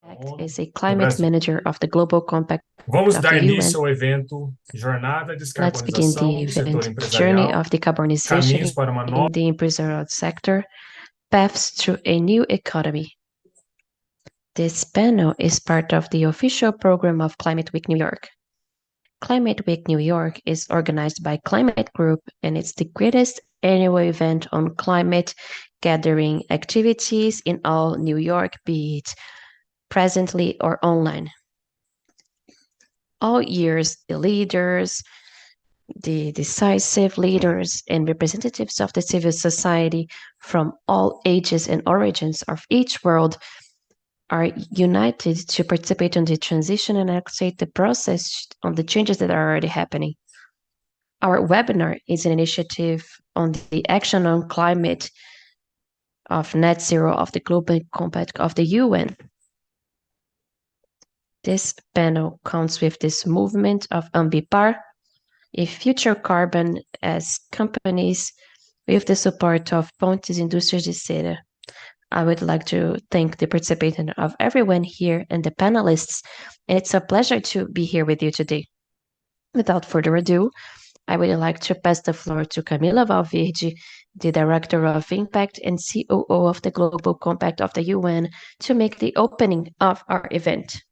ONU, is a no climate Brasil. manager of the Global Compact Vamos of the dar início UN. ao evento Jornada Let's begin the Descarbonização do Setor event Journey Empresarial, of Decarbonization Caminhos para uma in Nova. the Empresarial Sector, Paths to a New Economy. This panel is part of the official program of Climate Week New York. Climate Week New York is organized by Climate Group, and it's the greatest annual event on climate gathering activities in all New York, be it presently or online. All years, the leaders, the decisive leaders, and representatives of the civil society from all ages and origins of each world are united to participate in the transition and accelerate the process on the changes that are already happening. Our webinar is an initiative on the action on climate of net zero of the Global Compact of the UN. This panel counts with this movement of Ambipar, a future carbon as companies with the support of Pontes Indústrias de Cera. I would like to thank the participation of everyone here and the panelists, and it's a pleasure to be here with you today. Without further ado, I would like to pass the floor to Camila Valverde, the Director of Impact and COO of the Global Compact of the UN, to make the opening of our event.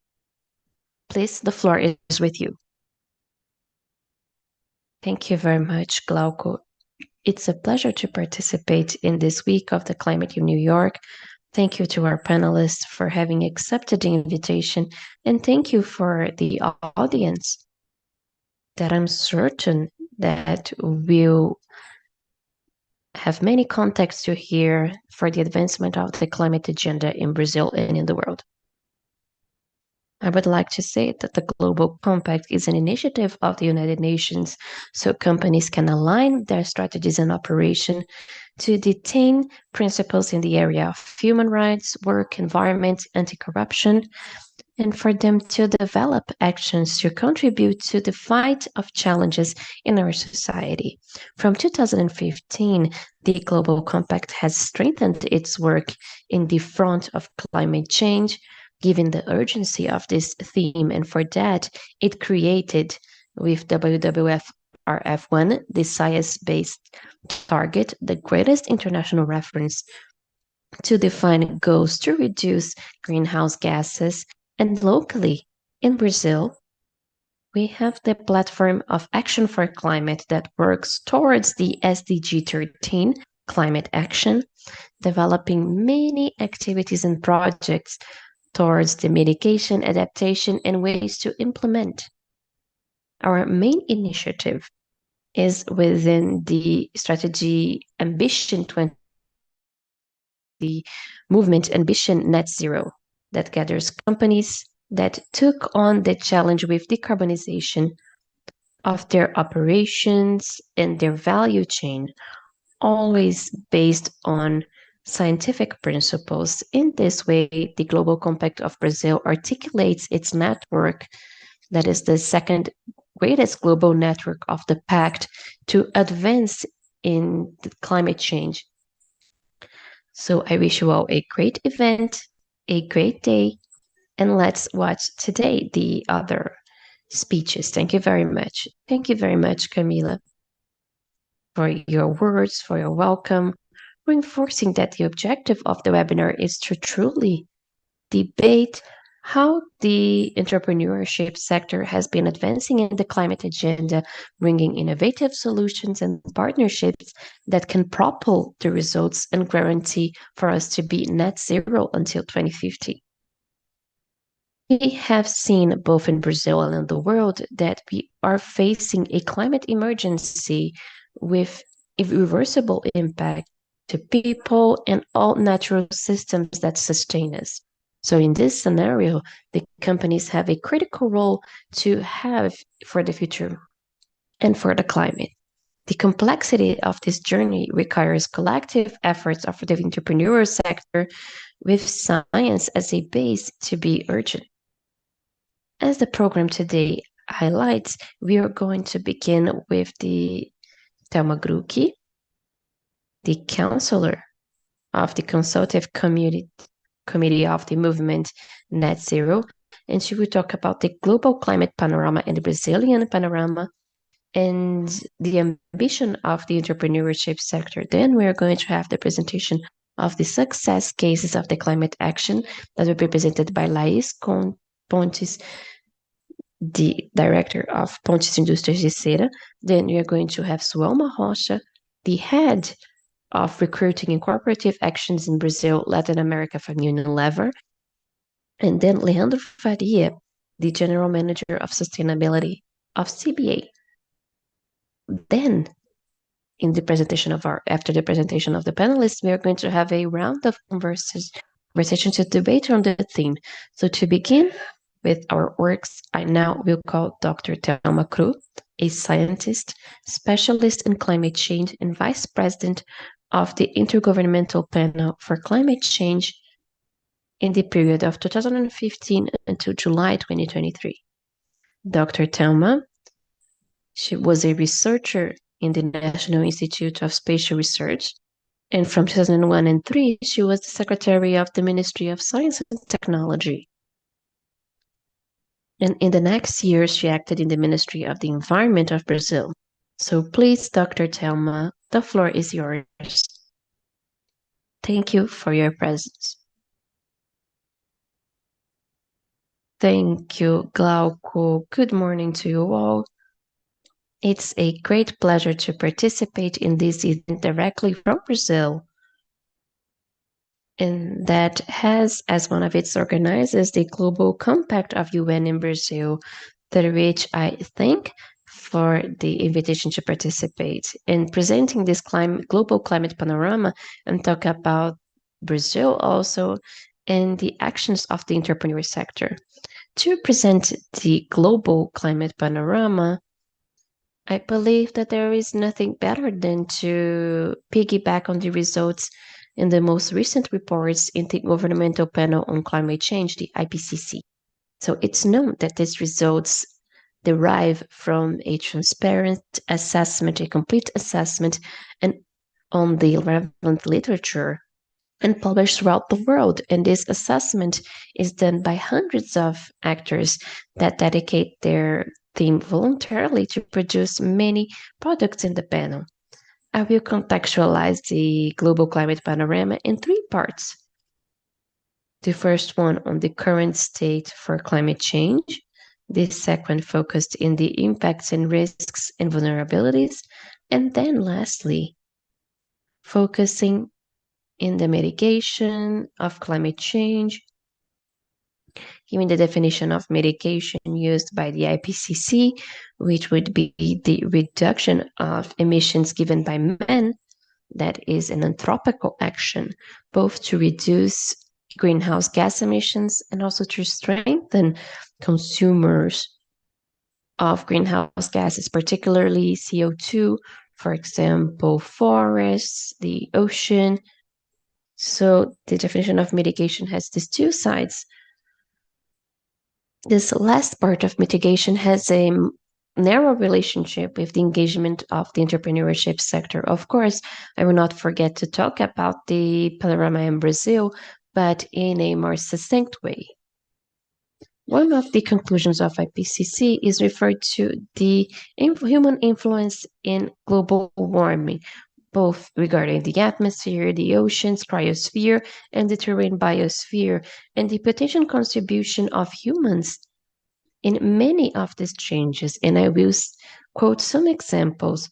Please, the floor is with you. Thank you very much, Glauco. It's a pleasure to participate in this week of the Climate in New York. Thank you to our panelists for having accepted the invitation, and thank you for the audience that I'm certain that will have many contexts to hear for the advancement of the climate agenda in Brazil and in the world. I would like to say that the Global Compact is an initiative of the United Nations so companies can align their strategies and operation to detain principles in the area of human rights, work, environment, anti-corruption, and for them to develop actions to contribute to the fight of challenges in our society. From 2015, the Global Compact has strengthened its work in the front of climate change, given the urgency of this theme, and for that, it created with WWF-RF1 the science-based target, the greatest international reference to define goals to reduce greenhouse gases. And locally, in Brazil, we have the platform of Action for Climate that works towards the SDG 13 climate action, developing many activities and projects towards the mitigation, adaptation, and ways to implement. Our main initiative is within the strategy Ambition 20, the movement Ambition Net Zero, that gathers companies that took on the challenge with decarbonization of their operations and their value chain, always based on scientific principles. In this way, the Global Compact of Brazil articulates its network, that is the second greatest global network of the pact, to advance in climate change. So I wish you all a great event, a great day, and let's watch today the other speeches. Thank you very much. Thank you very much, Camila, for your words, for your welcome, reinforcing that the objective of the webinar is to truly debate how the entrepreneurship sector has been advancing in the climate agenda, bringing innovative solutions and partnerships that can propel the results and guarantee for us to be net zero until 2050. We have seen both in Brazil and in the world that we are facing a climate emergency with irreversible impact to people and all natural systems that sustain us. So in this scenario, the companies have a critical role to have for the future and for the climate. The complexity of this journey requires collective efforts of the entrepreneurial sector with science as a base to be urgent. As the program today highlights, we are going to begin with the Thelma Krug, the counselor of the consultative community committee of the movement Net Zero, and she will talk about the global climate panorama and the Brazilian panorama and the ambition of the entrepreneurship sector. Then we are going to have the presentation of the success cases of the climate action that will be presented by Laís Pontes, the director of Pontes Indústrias de Cera. Then we are going to have Suelma Rocha, the head of recruiting and cooperative actions in Brazil, Latin America from Unilever. And then Leandro Faria, the general manager of sustainability of CBA. Then, after the presentation of the panelists, we are going to have a round of conversation to debate on the theme. So to begin with our works, I now will call Dr. Thelma Krug, a scientist, specialist in climate change, and vice president of the Intergovernmental Panel for Climate Change in the period of 2015 until July 2023. Dr. Thelma, she was a researcher in the National Institute of Spatial Research, and from 2001 and 2003, she was the secretary of the Ministry of Science and Technology. And in the next year, she acted in the Ministry of the Environment of Brazil. So please, Dr. Thelma, the floor is yours. Thank you for your presence. Thank you, Glauco. Good morning to you all. It's a great pleasure to participate in this event directly from Brazil, and that has as one of its organizers the Global Compact of UN in Brazil, through which I thank for the invitation to participate in presenting this global climate panorama and talk about Brazil also and the actions of the entrepreneur sector. To present the global climate panorama, I believe that there is nothing better than to piggyback on the results in the most recent reports in the Intergovernmental Panel on Climate Change, the IPCC. So it's known that these results derive from a transparent assessment, a complete assessment, and on the relevant literature and published throughout the world. And this assessment is done by hundreds of actors that dedicate their theme voluntarily to produce many products in the panel. I will contextualize the global climate panorama in 3 parts. The first one on the current state for climate change. The second focused in the impacts and risks and vulnerabilities. And then lastly, focusing in the mitigation of climate change, given the definition of mitigation used by the IPCC, which would be the reduction of emissions given by man, that is an anthropical action, both to reduce greenhouse gas emissions and also to strengthen consumers of greenhouse gases, particularly CO2, for example, forests, the ocean. So the definition of mitigation has these 2 sides. This last part of mitigation has a narrow relationship with the engagement of the entrepreneurship sector. Of course, I will not forget to talk about the panorama in Brazil, but in a more succinct way. One of the conclusions of IPCC is referred to the human influence in global warming, both regarding the atmosphere, the oceans, cryosphere, and the terrain biosphere, and the potential contribution of humans in many of these changes. And I will quote some examples.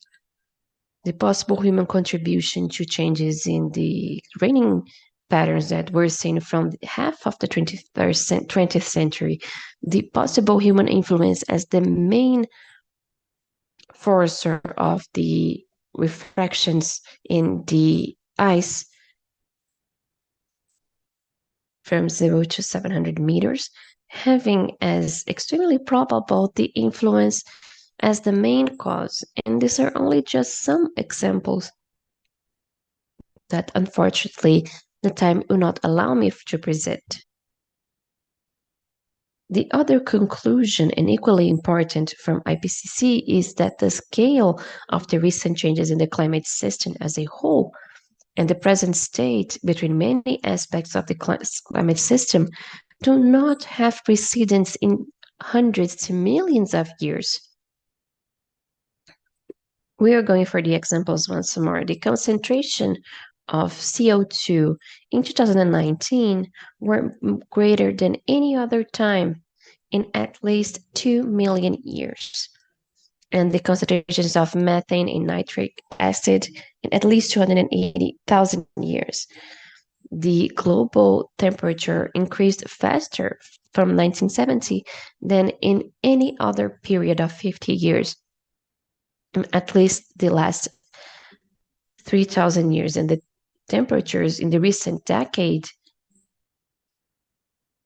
The possible human contribution to changes in the raining patterns that we're seeing from half of the 20th century, the possible human influence as the main forcer of the refractions in the ice from 0 to 700 meters, having as extremely probable the influence as the main cause. And these are only just some examples that unfortunately the time will not allow me to present. The other conclusion, and equally important from IPCC, is that the scale of the recent changes in the climate system as a whole and the present state between many aspects of the climate system do not have precedence in hundreds to millions of years. We are going for the examples once more. The concentration of CO2 in 2019 were greater than any other time in at least 2 million years. And the concentrations of methane and nitric acid in at least 280,000 years. The global temperature increased faster from 1970 than in any other period of 50 years, at least the last 3,000 years. And the temperatures in the recent decade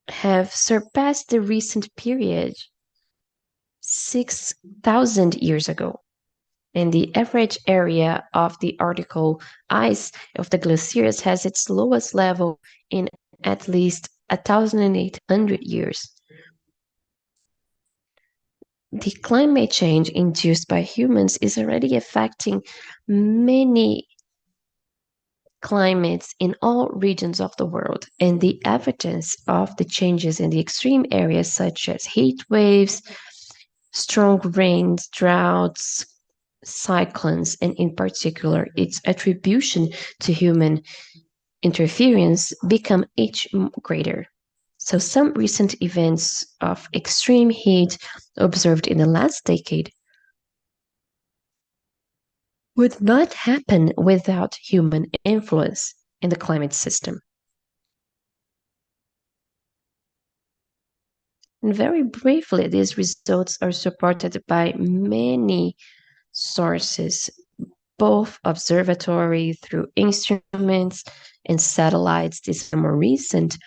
have surpassed the recent period 6,000 years ago. And the average area of the Arctic ice of the glaciers has its lowest level in at least 1,800 years. The climate change induced by humans is already affecting many climates in all regions of the world, and the evidence of the changes in the extreme areas such as heat waves, strong rains, droughts, cyclones, and in particular its attribution to human interference become each greater. So some recent events of extreme heat observed in the last decade would not happen without human influence in the climate system. And very briefly, these results are supported by many sources, both observatory through instruments and satellites, these are more recent,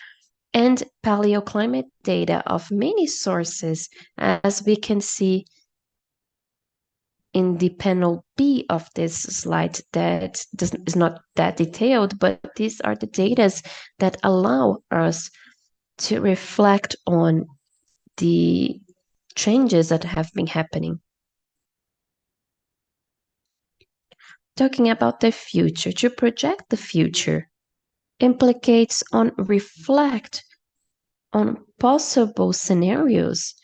and paleoclimate data of many sources, as we can see in the panel B of this slide that is not that detailed, but these are the data that allow us to reflect on the changes that have been happening. Talking about the future, to project the future implicates on reflect on possible scenarios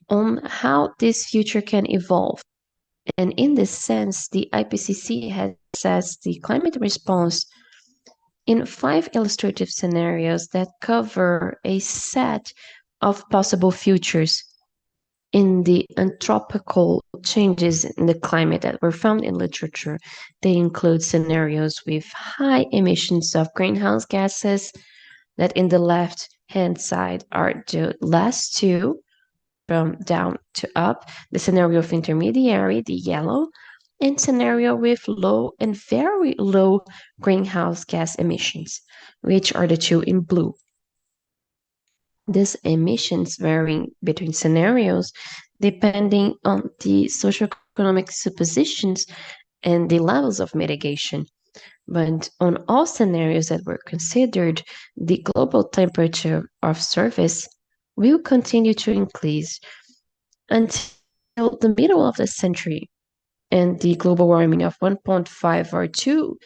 on how this future can evolve. And in this sense, the IPCC has assessed the climate response in 5 illustrative scenarios that cover a set of possible futures in the anthropical changes in the climate that were found in literature. They include scenarios with high emissions of greenhouse gases that in the left-hand side are the last two, from down to up, the scenario of intermediary, the yellow, and scenario with low and very low greenhouse gas emissions, which are the two in blue. These emissions varying between scenarios depending on the socioeconomic suppositions and the levels of mitigation. But on all scenarios that were considered, the global temperature of surface will continue to increase until the middle of the century, and the global warming of 1.5 or 2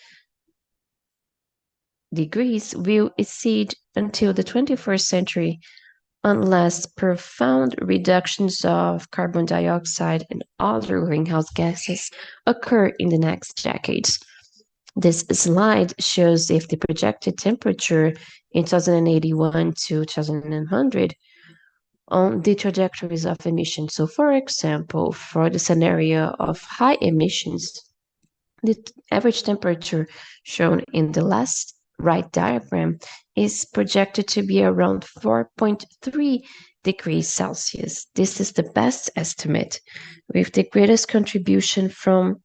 degrees will exceed until the 21st century unless profound reductions of carbon dioxide and other greenhouse gases occur in the next decades. This slide shows if the projected temperature in 2081 to 2100 on the trajectories of emissions. So for example, for the scenario of high emissions, the average temperature shown in the last right diagram is projected to be around 4.3 degrees Celsius. This is the best estimate, with the greatest contribution from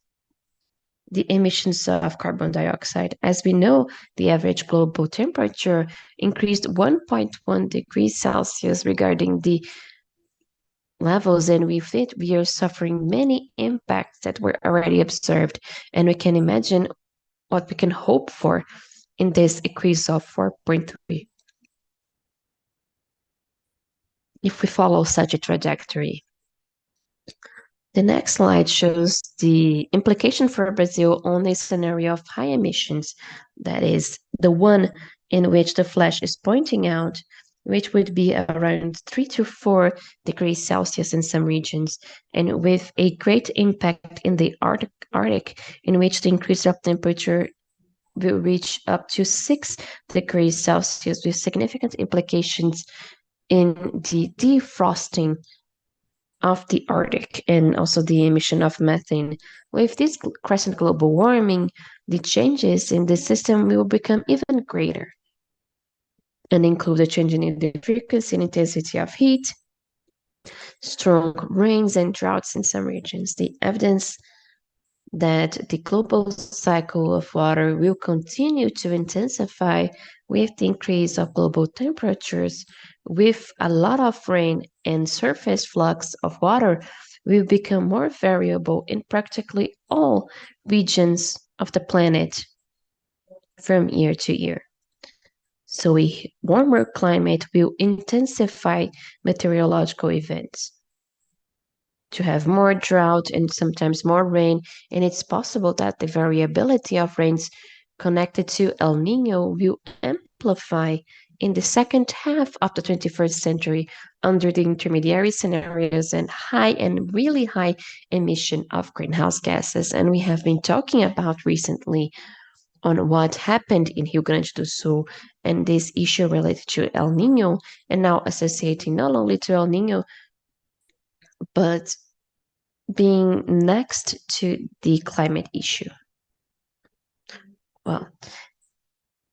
the emissions of carbon dioxide. As we know, the average global temperature increased 1.1 degrees Celsius regarding the levels, and with it, we are suffering many impacts that were already observed, and we can imagine what we can hope for in this increase of 4.3 if we follow such a trajectory. The next slide shows the implication for Brazil on a scenario of high emissions, that is, the one in which the flash is pointing out, which would be around 3 to 4 degrees Celsius in some regions, and with a great impact in the Arctic, in which the increase of temperature will reach up to 6 degrees Celsius, with significant implications in the defrosting of the Arctic and also the emission of methane. With this crescent global warming, the changes in the system will become even greater and include a change in the frequency and intensity of heat, strong rains and droughts in some regions. The evidence that the global cycle of water will continue to intensify with the increase of global temperatures, with a lot of rain and surface flux of water, will become more variable in practically all regions of the planet from year to year. So a warmer climate will intensify meteorological events, to have more drought and sometimes more rain, and it's possible that the variability of rains connected to El Nino will amplify in the second half of the 21st century under the intermediary scenarios and high and really high emission of greenhouse gases. And we have been talking about recently on what happened in Rio Grande do Sul and this issue related to El Nino, and now associating not only to El Nino, but being next to the climate issue. Well,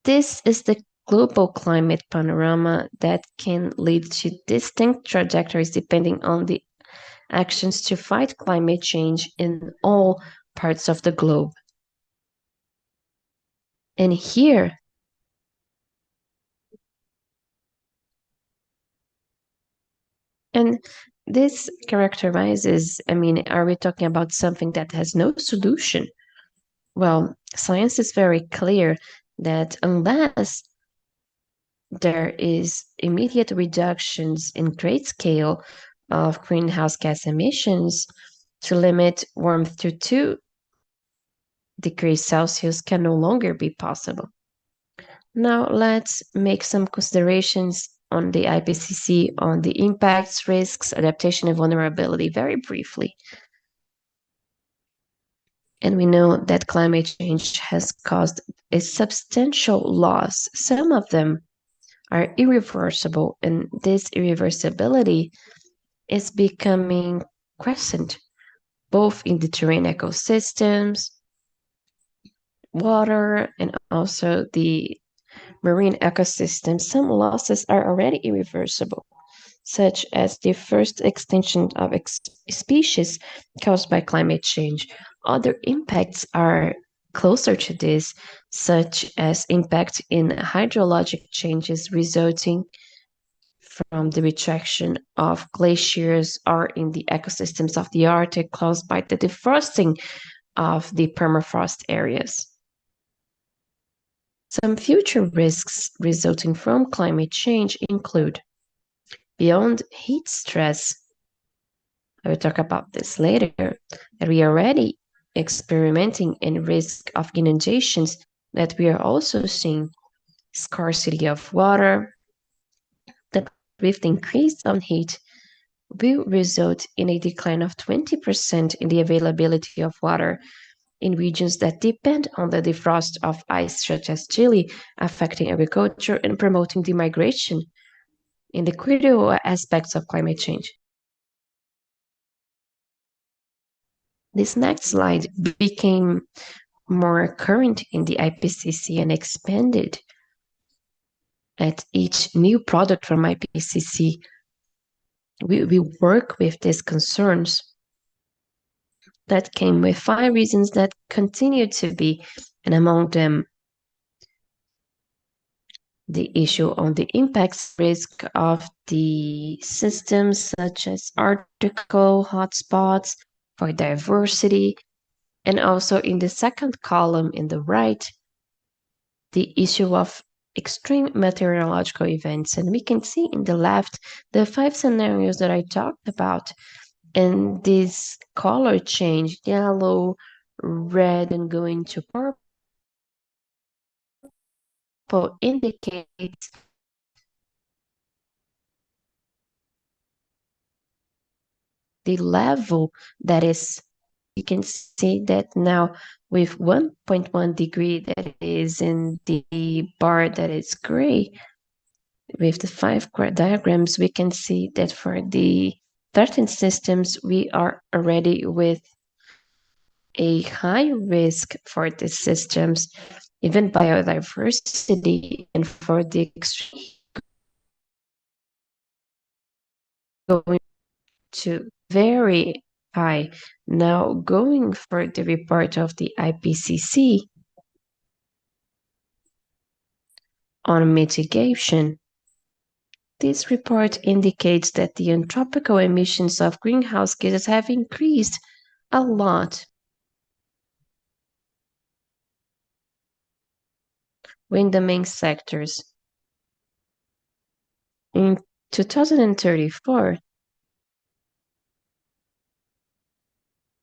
this is the global climate panorama that can lead to distinct trajectories depending on the actions to fight climate change in all parts of the globe. And here, and this characterizes, are we talking about something that has no solution? Well, science is very clear that unless there is immediate reductions in great scale of greenhouse gas emissions to limit warmth to 2 degrees Celsius can no longer be possible. Now let's make some considerations on the IPCC on the impacts, risks, adaptation, and vulnerability very briefly. And we know that climate change has caused a substantial loss. Some of them are irreversible, and this irreversibility is becoming present both in the terrain ecosystems, water, and also the marine ecosystems. Some losses are already irreversible, such as the first extinction of species caused by climate change. Other impacts are closer to this, such as impact in hydrologic changes resulting from the retraction of glaciers or in the ecosystems of the Arctic caused by the defrosting of the permafrost areas. Some future risks resulting from climate change include, beyond heat stress, I will talk about this later, that we are already experimenting in risk of inundations, that we are also seeing scarcity of water, that with the increase on heat will result in a decline of 20% in the availability of water in regions that depend on the defrost of ice, such as Chile, affecting agriculture and promoting the migration in the critical aspects of climate change. This next slide became more current in the IPCC and expanded at each new product from IPCC. We work with these concerns that came with 5 reasons that continue to be, and among them, the issue on the impacts risk of the systems such as Arctical hotspots for diversity, and also in the second column in the right, the issue of extreme meteorological events. And we can see in the left the 5 scenarios that I talked about, And this color change, yellow, red, and going to purple, indicates the level that is. You can see that now with 1.1 degree that is in the bar that is gray. With the 5 diagrams, we can see that for the 13 systems, we are already with a high risk for the systems, even biodiversity, and for the extreme going to very high. Now, going for the report of the IPCC on mitigation, this report indicates that the anthropical emissions of greenhouse gases have increased a lot. In the main sectors. In 2034,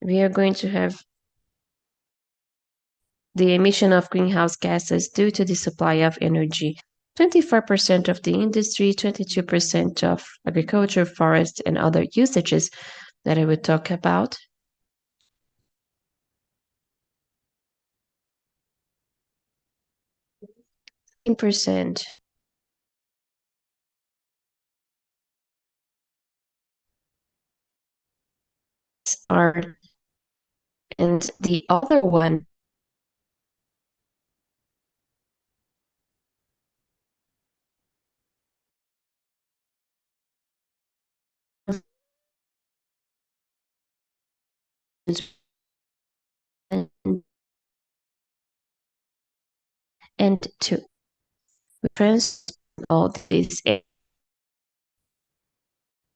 we are going to have the emission of greenhouse gases due to the supply of energy. 24% of the industry, 22% of agriculture, forest, and other usages that I will talk about. Percent are, and the other one and to transfer all these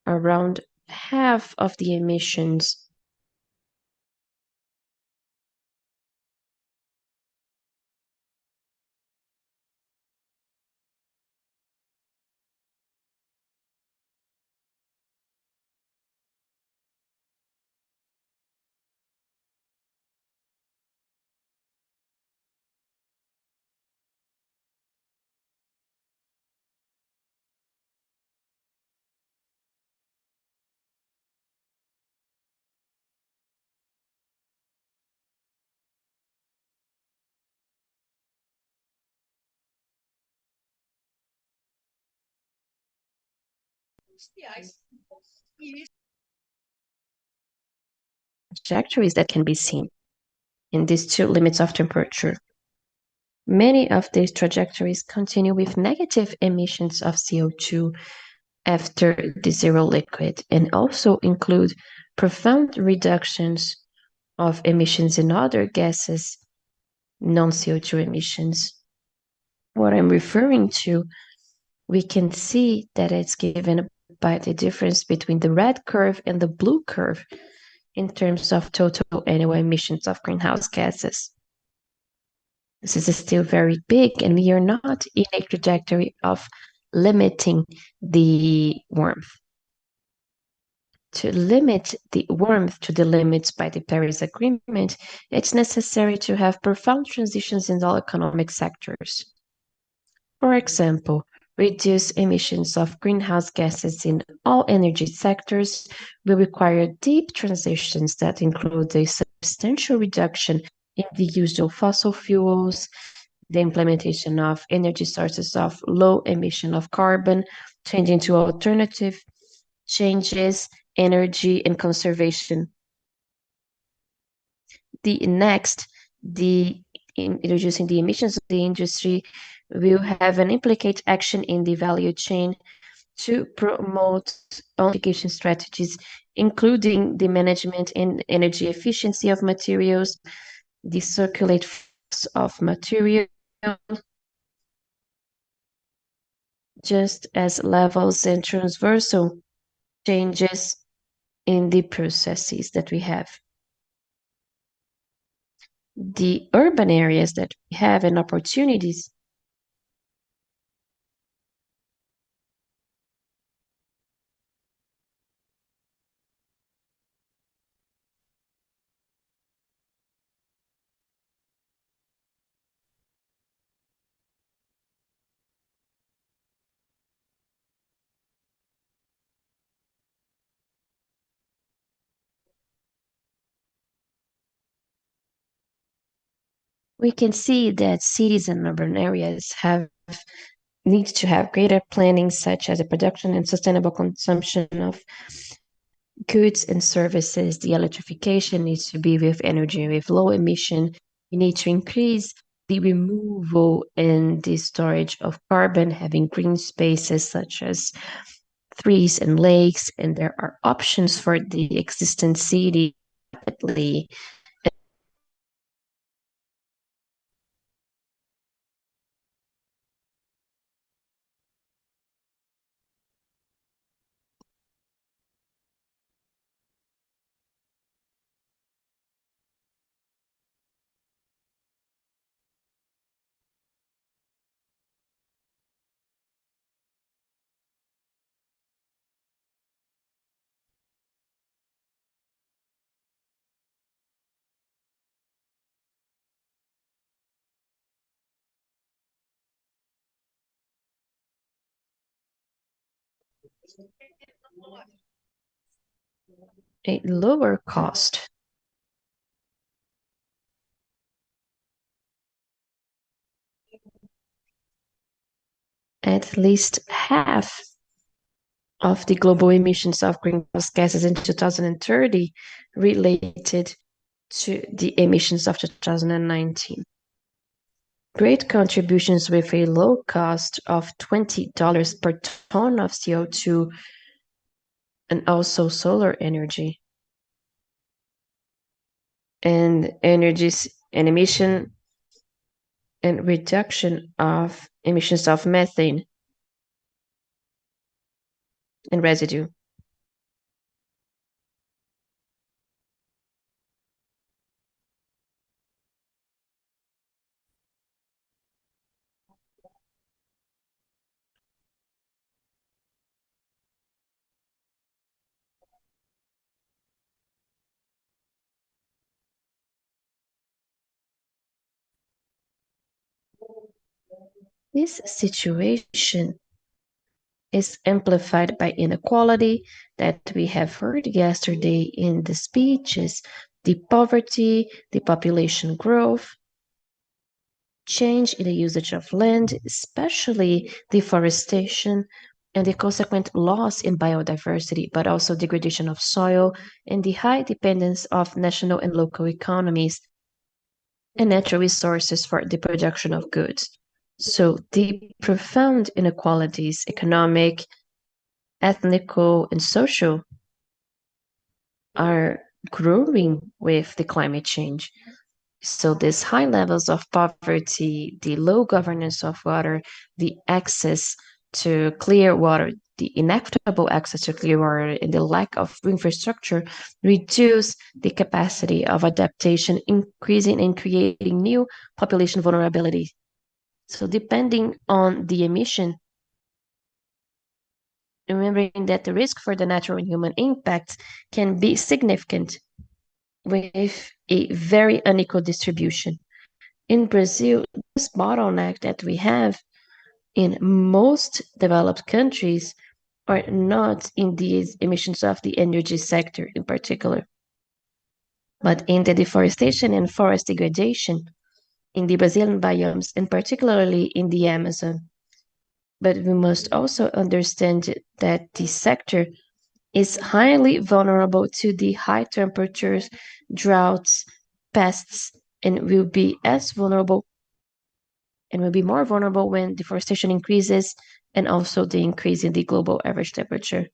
around half of the emissions trajectories that can be seen in these two limits of temperature. Many of these trajectories continue with negative emissions of CO2 after the zero liquid and also include profound reductions of emissions in other gases, non-CO2 emissions. What I'm referring to, we can see that it's given by the difference between the red curve and the blue curve in terms of total annual emissions of greenhouse gases. This is still very big, and we are not in a trajectory of limiting the warmth. To limit the warmth to the limits by the Paris Agreement, it's necessary to have profound transitions in all economic sectors. For example, reduce emissions of greenhouse gases in all energy sectors will require deep transitions that include a substantial reduction in the use of fossil fuels, the implementation of energy sources of low emission of carbon, changing to alternative changes, energy, and conservation. In reducing the emissions of the industry will have an implicate action in the value chain to promote electrification strategies, including the management and energy efficiency of materials, the circulate of material, just as levels and transversal changes in the processes that we have. The urban areas that we have and opportunities We can see that cities and urban areas need to have greater planning, such as the production and sustainable consumption of goods and services. The electrification needs to be with energy with low emission. We need to increase the removal and the storage of carbon, having green spaces such as trees and lakes, and there are options for the existing city rapidly. A lower cost. At least half of the global emissions of greenhouse gases in 2030 related to the emissions of 2019. Great contributions with a low cost of $20 per ton of CO2 and also solar energy and emission and reduction of emissions of methane and residue. This situation is amplified by inequality that we have heard yesterday in the speeches, the poverty, the population growth, change in the usage of land, especially deforestation, and the consequent loss in biodiversity, but also degradation of soil and the high dependence of national and local economies and natural resources for the production of goods. So the profound inequalities, economic, ethnical, and social, are growing with the climate change. So these high levels of poverty, the low governance of water, the access to clear water, the inequitable access to clear water, and the lack of infrastructure reduce the capacity of adaptation, increasing and creating new population vulnerability. So depending on the emission, remembering that the risk for the natural and human impacts can be significant with a very unequal distribution. In Brazil, this bottleneck that we have in most developed countries are not in the emissions of the energy sector in particular, but in the deforestation and forest degradation in the Brazilian biomes, and particularly in the Amazon. But we must also understand that the sector is highly vulnerable to the high temperatures, droughts, pests, and will be as vulnerable and will be more vulnerable when deforestation increases and also the increase in the global average temperature.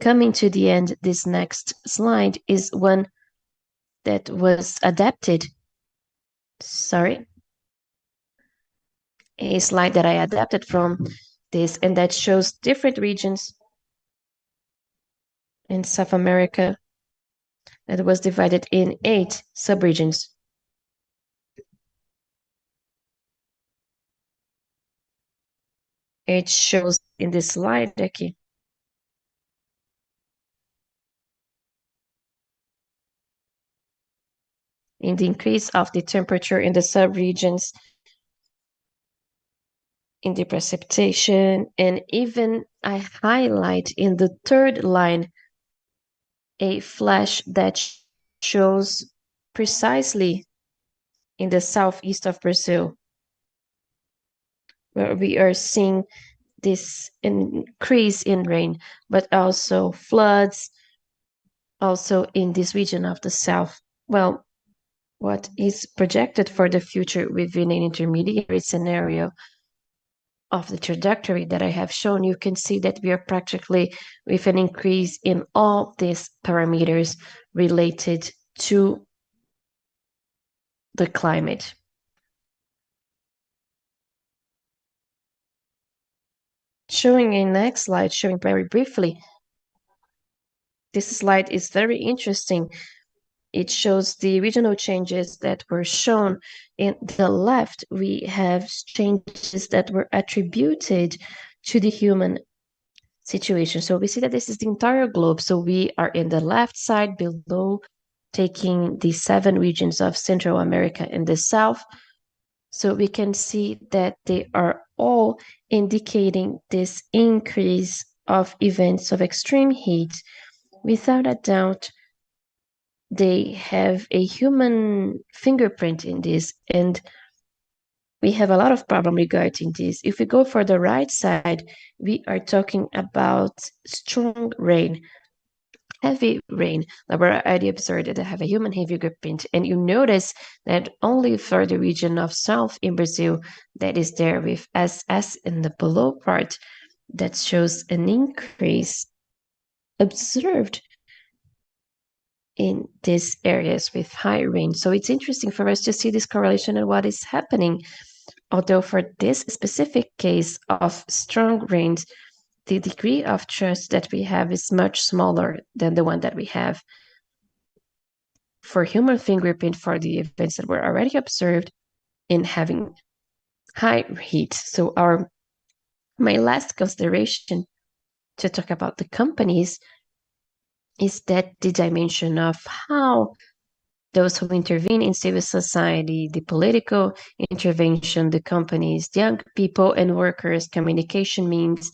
Coming to the end, this next slide is one that was adapted. Sorry. A slide that I adapted from this, and that shows different regions in South America that was divided in 8 subregions. It shows in this slide aqui. In the increase of the temperature in the subregions, in the precipitation, and even I highlight in the third line a flash that shows precisely in the southeast of Brazil, where we are seeing this increase in rain, but also floods, also in this region of the south. Well, what is projected for the future within an intermediary scenario of the trajectory that I have shown, you can see that we are practically with an increase in all these parameters related to the climate. Showing a next slide, showing very briefly, this slide is very interesting. It shows the regional changes that were shown. In the left, we have changes that were attributed to the human situation. So we see that this is the entire globe. So we are in the left side below, taking the 7 regions of Central America in the south. So we can see that they are all indicating this increase of events of extreme heat. Without a doubt, they have a human fingerprint in this, and we have a lot of problem regarding this. If we go for the right side, we are talking about strong rain, heavy rain that were already observed that have a human fingerprint. And you notice that only for the region of south in Brazil that is there with SS in the below part that shows an increase observed in these areas with high rain. So it's interesting for us to see this correlation and what is happening. Although for this specific case of strong rains, the degree of trust that we have is much smaller than the one that we have for human fingerprint for the events that were already observed in having high heat. So my last consideration to talk about the companies is that the dimension of how those who intervene in civil society, the political intervention, the companies, young people and workers, communication means,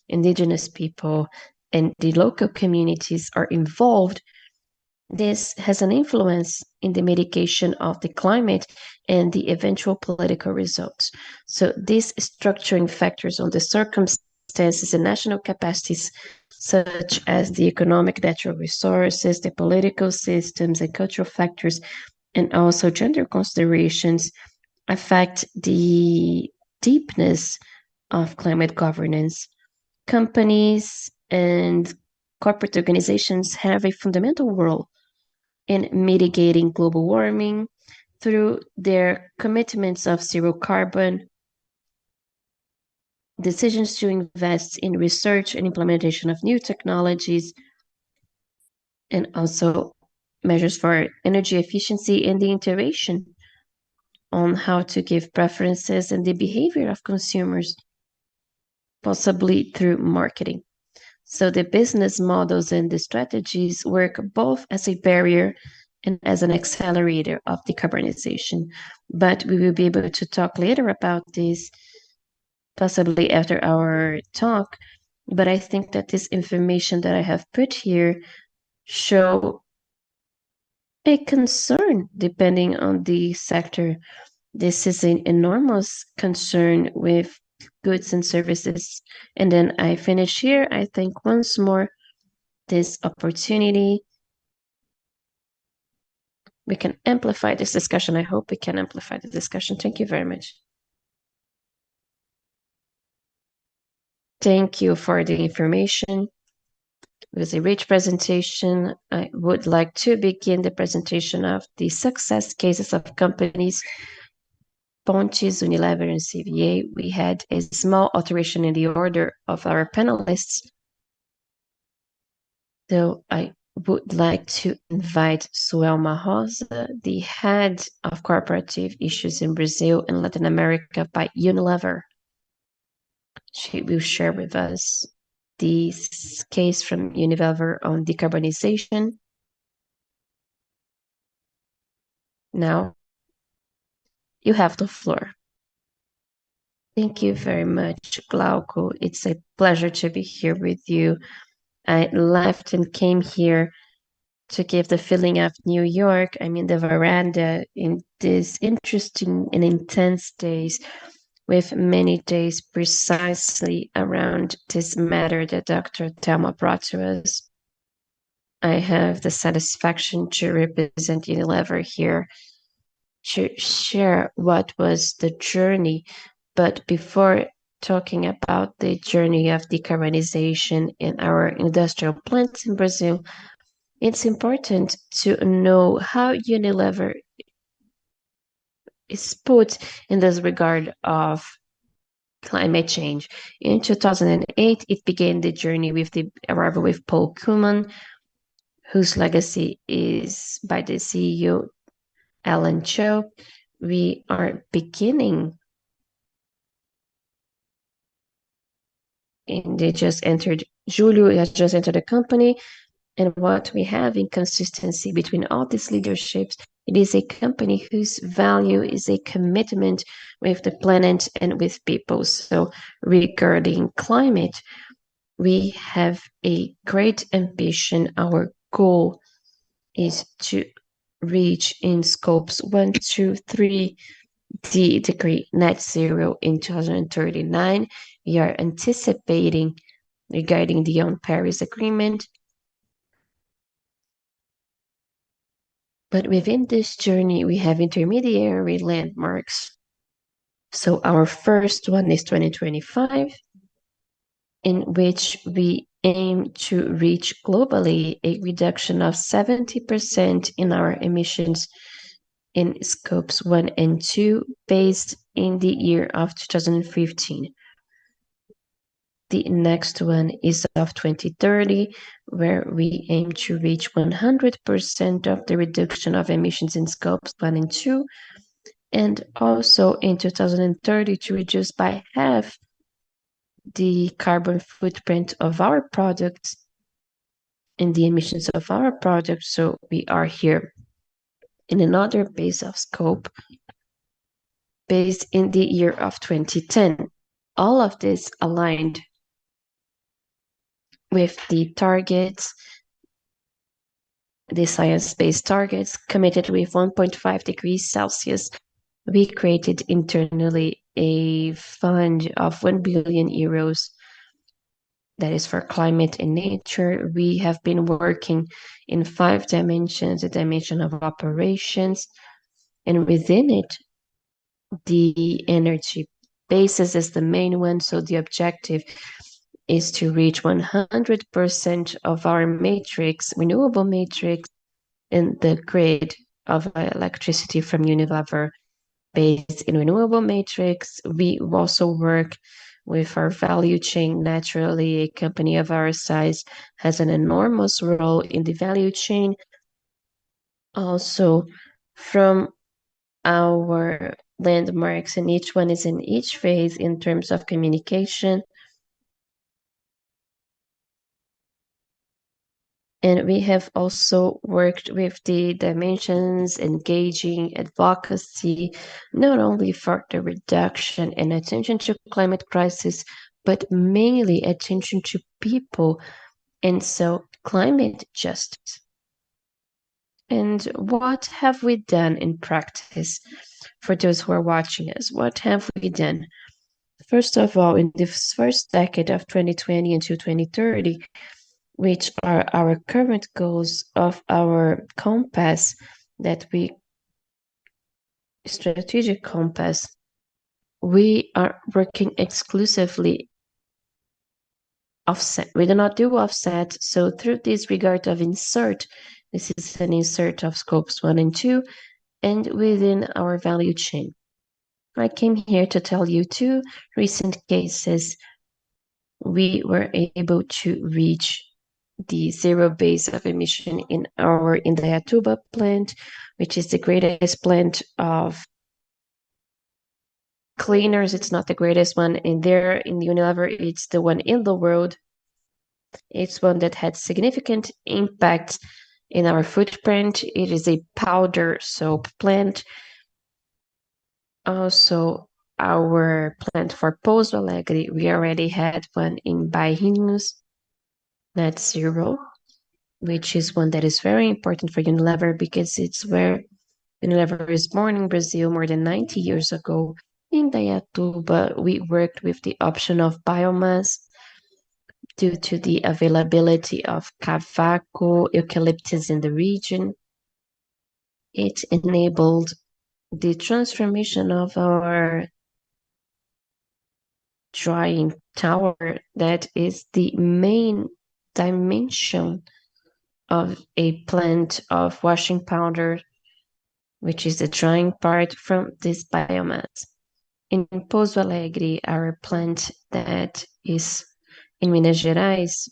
indigenous people, and the local communities are involved. This has an influence in the mitigation of the climate and the eventual political results. So these structuring factors on the circumstances and national capacities, such as the economic natural resources, the political systems and cultural factors, and also gender considerations, affect the deepness of climate governance. Companies and corporate organizations have a fundamental role in mitigating global warming through their commitments of zero carbon, decisions to invest in research and implementation of new technologies, and also measures for energy efficiency and the iteration on how to give preferences and the behavior of consumers, possibly through marketing. So the business models and the strategies work both as a barrier and as an accelerator of decarbonization. But we will be able to talk later about this, possibly after our talk. But I think that this information that I have put here show a concern depending on the sector. This is an enormous concern with goods and services. And then I finish here. I thank once more this opportunity. We can amplify this discussion. I hope we can amplify the discussion. Thank you very much. Thank you for the information. It was a rich presentation. I would like to begin the presentation of the success cases of companies Pontes, Unilever, and CVA. We had a small alteration in the order of our panelists. So I would like to invite Suelma Rosa, the head of corporative issues in Brazil and Latin America by Unilever. She will share with us this case from Unilever on decarbonization. Now, you have the floor. Thank you very much, Glauco. It's a pleasure to be here with you. I left and came here to give the feeling of New York, I'm in the veranda in these interesting and intense days, with many days precisely around this matter that Dr. Thelma brought to us. I have the satisfaction to represent Unilever here to share what was the journey. But before talking about the journey of decarbonization in our industrial plants in Brazil, it's important to know how Unilever is put in this regard of climate change. In 2008, it began the journey with the arrival with Paul Kuhlmann, whose legacy is by the CEO Alan Cho. We are beginning, and they just entered, Julio has just entered the company, and what we have in consistency between all these leaderships, it is a company whose value is a commitment with the planet and with people. So regarding climate, we have a great ambition. Our goal is to reach in scopes 1, 2, 3, the degree net zero in 2039. We are anticipating regarding the Paris Agreement. But within this journey, we have intermediary landmarks. So our first one is 2025, in which we aim to reach globally a reduction of 70% in our emissions in scopes 1 and 2 based in the year of 2015. The next one is of 2030, where we aim to reach 100% of the reduction of emissions in scopes 1 and 2, and also in 2030 to reduce by half the carbon footprint of our products and the emissions of our products. So we are here in another base of scope based in the year of 2010. All of this aligned with the targets, the science-based targets, committed with 1.5 degrees Celsius. We created internally a fund of 1 billion euros that is for climate and nature. We have been working in 5 dimensions, the dimension of operations, and within it, the energy basis is the main one. So the objective is to reach 100% of our matrix, renewable matrix, in the grid of electricity from Unilever based in renewable matrix. We also work with our value chain. Naturally, a company of our size has an enormous role in the value chain. Also, from our landmarks, and each one is in each phase in terms of communication. And we have also worked with the dimensions, engaging advocacy, not only for the reduction and attention to climate crisis, but mainly attention to people, and so climate justice. And what have we done in practice? For those who are watching us, what have we done? First of all, in this first decade of 2020 until 2030, which are our current goals of our compass, that we strategic compass, we are working exclusively offset. We do not do offset. So through this regard of insert, this is an insert of scopes 1 and 2, and within our value chain. I came here to tell you 2 recent cases. We were able to reach the zero base of emission in our Indaiatuba plant, which is the greatest plant of cleaners. It's not the greatest one in there in Unilever, it's the one in the world. It's one that had significant impact in our footprint. It is a powder soap plant. Also, our plant for Pouso Alegre, we already had one in Bairros, net zero. which is one that is very important for Unilever because it's where Unilever is born in Brazil more than 90 years ago. In Dayatuba, we worked with the option of biomass due to the availability of cavaco eucalyptus in the region. It enabled the transformation of our drying tower, that is the main dimension of a plant of washing powder, which is the drying part from this biomass. In Pouso Alegre, our plant that is in Minas Gerais,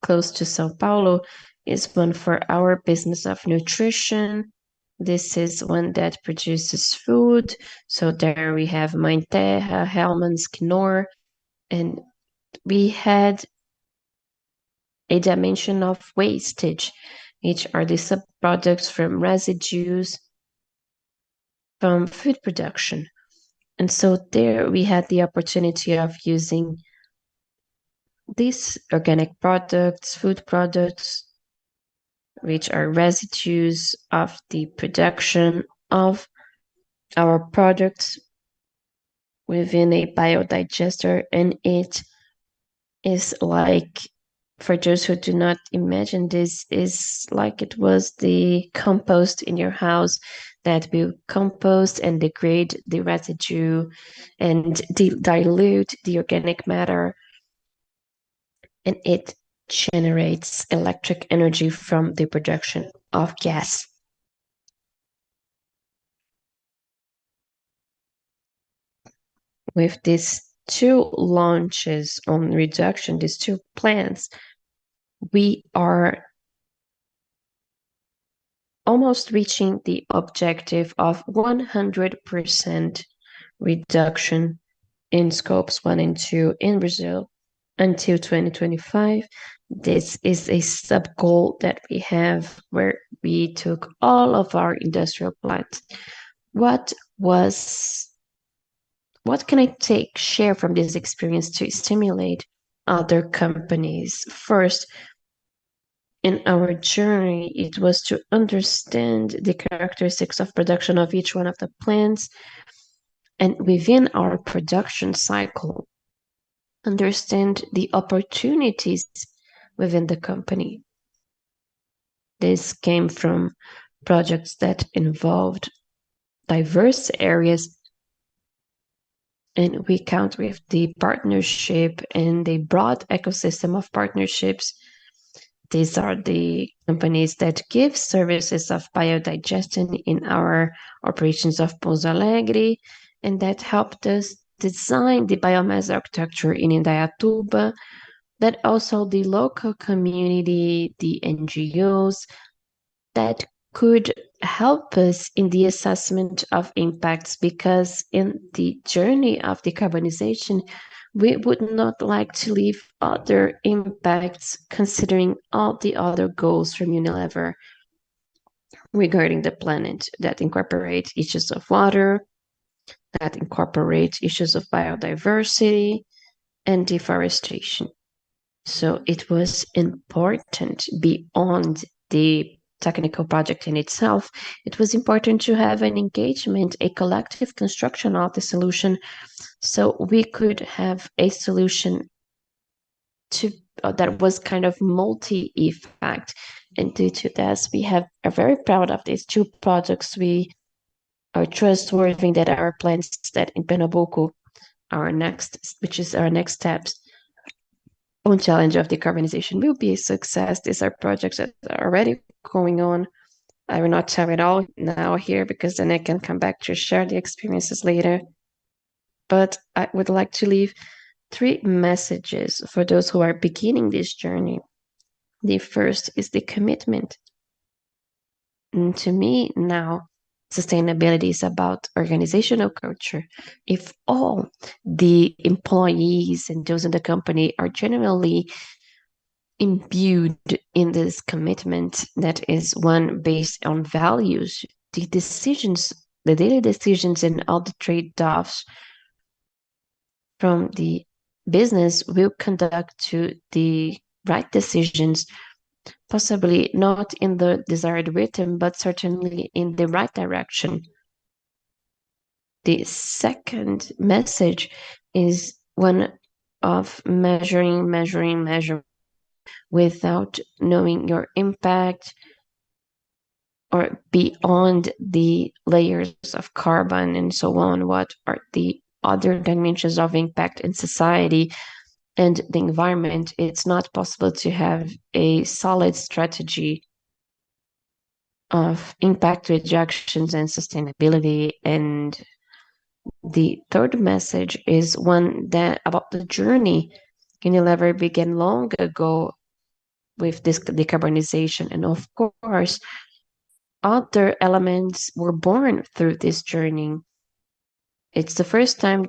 close to São Paulo, is one for our business of nutrition. This is one that produces food. So there we have Mãe Terra, Hellmann's, Knorr, and we had a dimension of wastage, which are the subproducts from residues from food production. And so there we had the opportunity of using these organic products, food products, which are residues of the production of our products within a biodigester. And it is like, for those who do not imagine, this is like it was the compost in your house that will compost and degrade the residue and dilute the organic matter, and it generates electric energy from the production of gas. With these two launches on reduction, these two plants, we are almost reaching the objective of 100% reduction in scopes 1 and 2 in Brazil until 2025. This is a sub-goal that we have where we took all of our industrial plants. What can I share from this experience to stimulate other companies? First, in our journey, it was to understand the characteristics of production of each one of the plants, and within our production cycle, understand the opportunities within the company. This came from projects that involved diverse areas, and we count with the partnership and a broad ecosystem of partnerships. These are the companies that give services of biodigestion in our operations of Pouso Alegre, and that helped us design the biomass architecture in Indaiatuba, that also the local community, the NGOs, that could help us in the assessment of impacts, because in the journey of decarbonization, we would not like to leave other impacts considering all the other goals from Unilever regarding the planet that incorporate issues of water, that incorporate issues of biodiversity and deforestation. So it was important beyond the technical project in itself. It was important to have an engagement, a collective construction of the solution, so we could have a solution that was kind of multi-effect. And due to this, we are very proud of these two projects. We are trustworthy that our plans that in Pernambuco, which is our next steps on challenge of decarbonization, will be a success. These are projects that are already going on. I will not tell it all now here because then I can come back to share the experiences later. But I would like to leave 3 messages for those who are beginning this journey. The first is the commitment. And to me now, sustainability is about organizational culture. If all the employees and those in the company are genuinely imbued in this commitment, that is one based on values, the daily decisions and all the trade-offs from the business will conduct to the right decisions possibly not in the desired rhythm, but certainly in the right direction. The second message is one of measuring without knowing your impact or beyond the layers of carbon and so on. What are the other dimensions of impact in society and the environment? It's not possible to have a solid strategy of impact reductions and sustainability. And the third message is one that about the journey Unilever began long ago with this decarbonization. And of course, other elements were born through this journey. It's the first time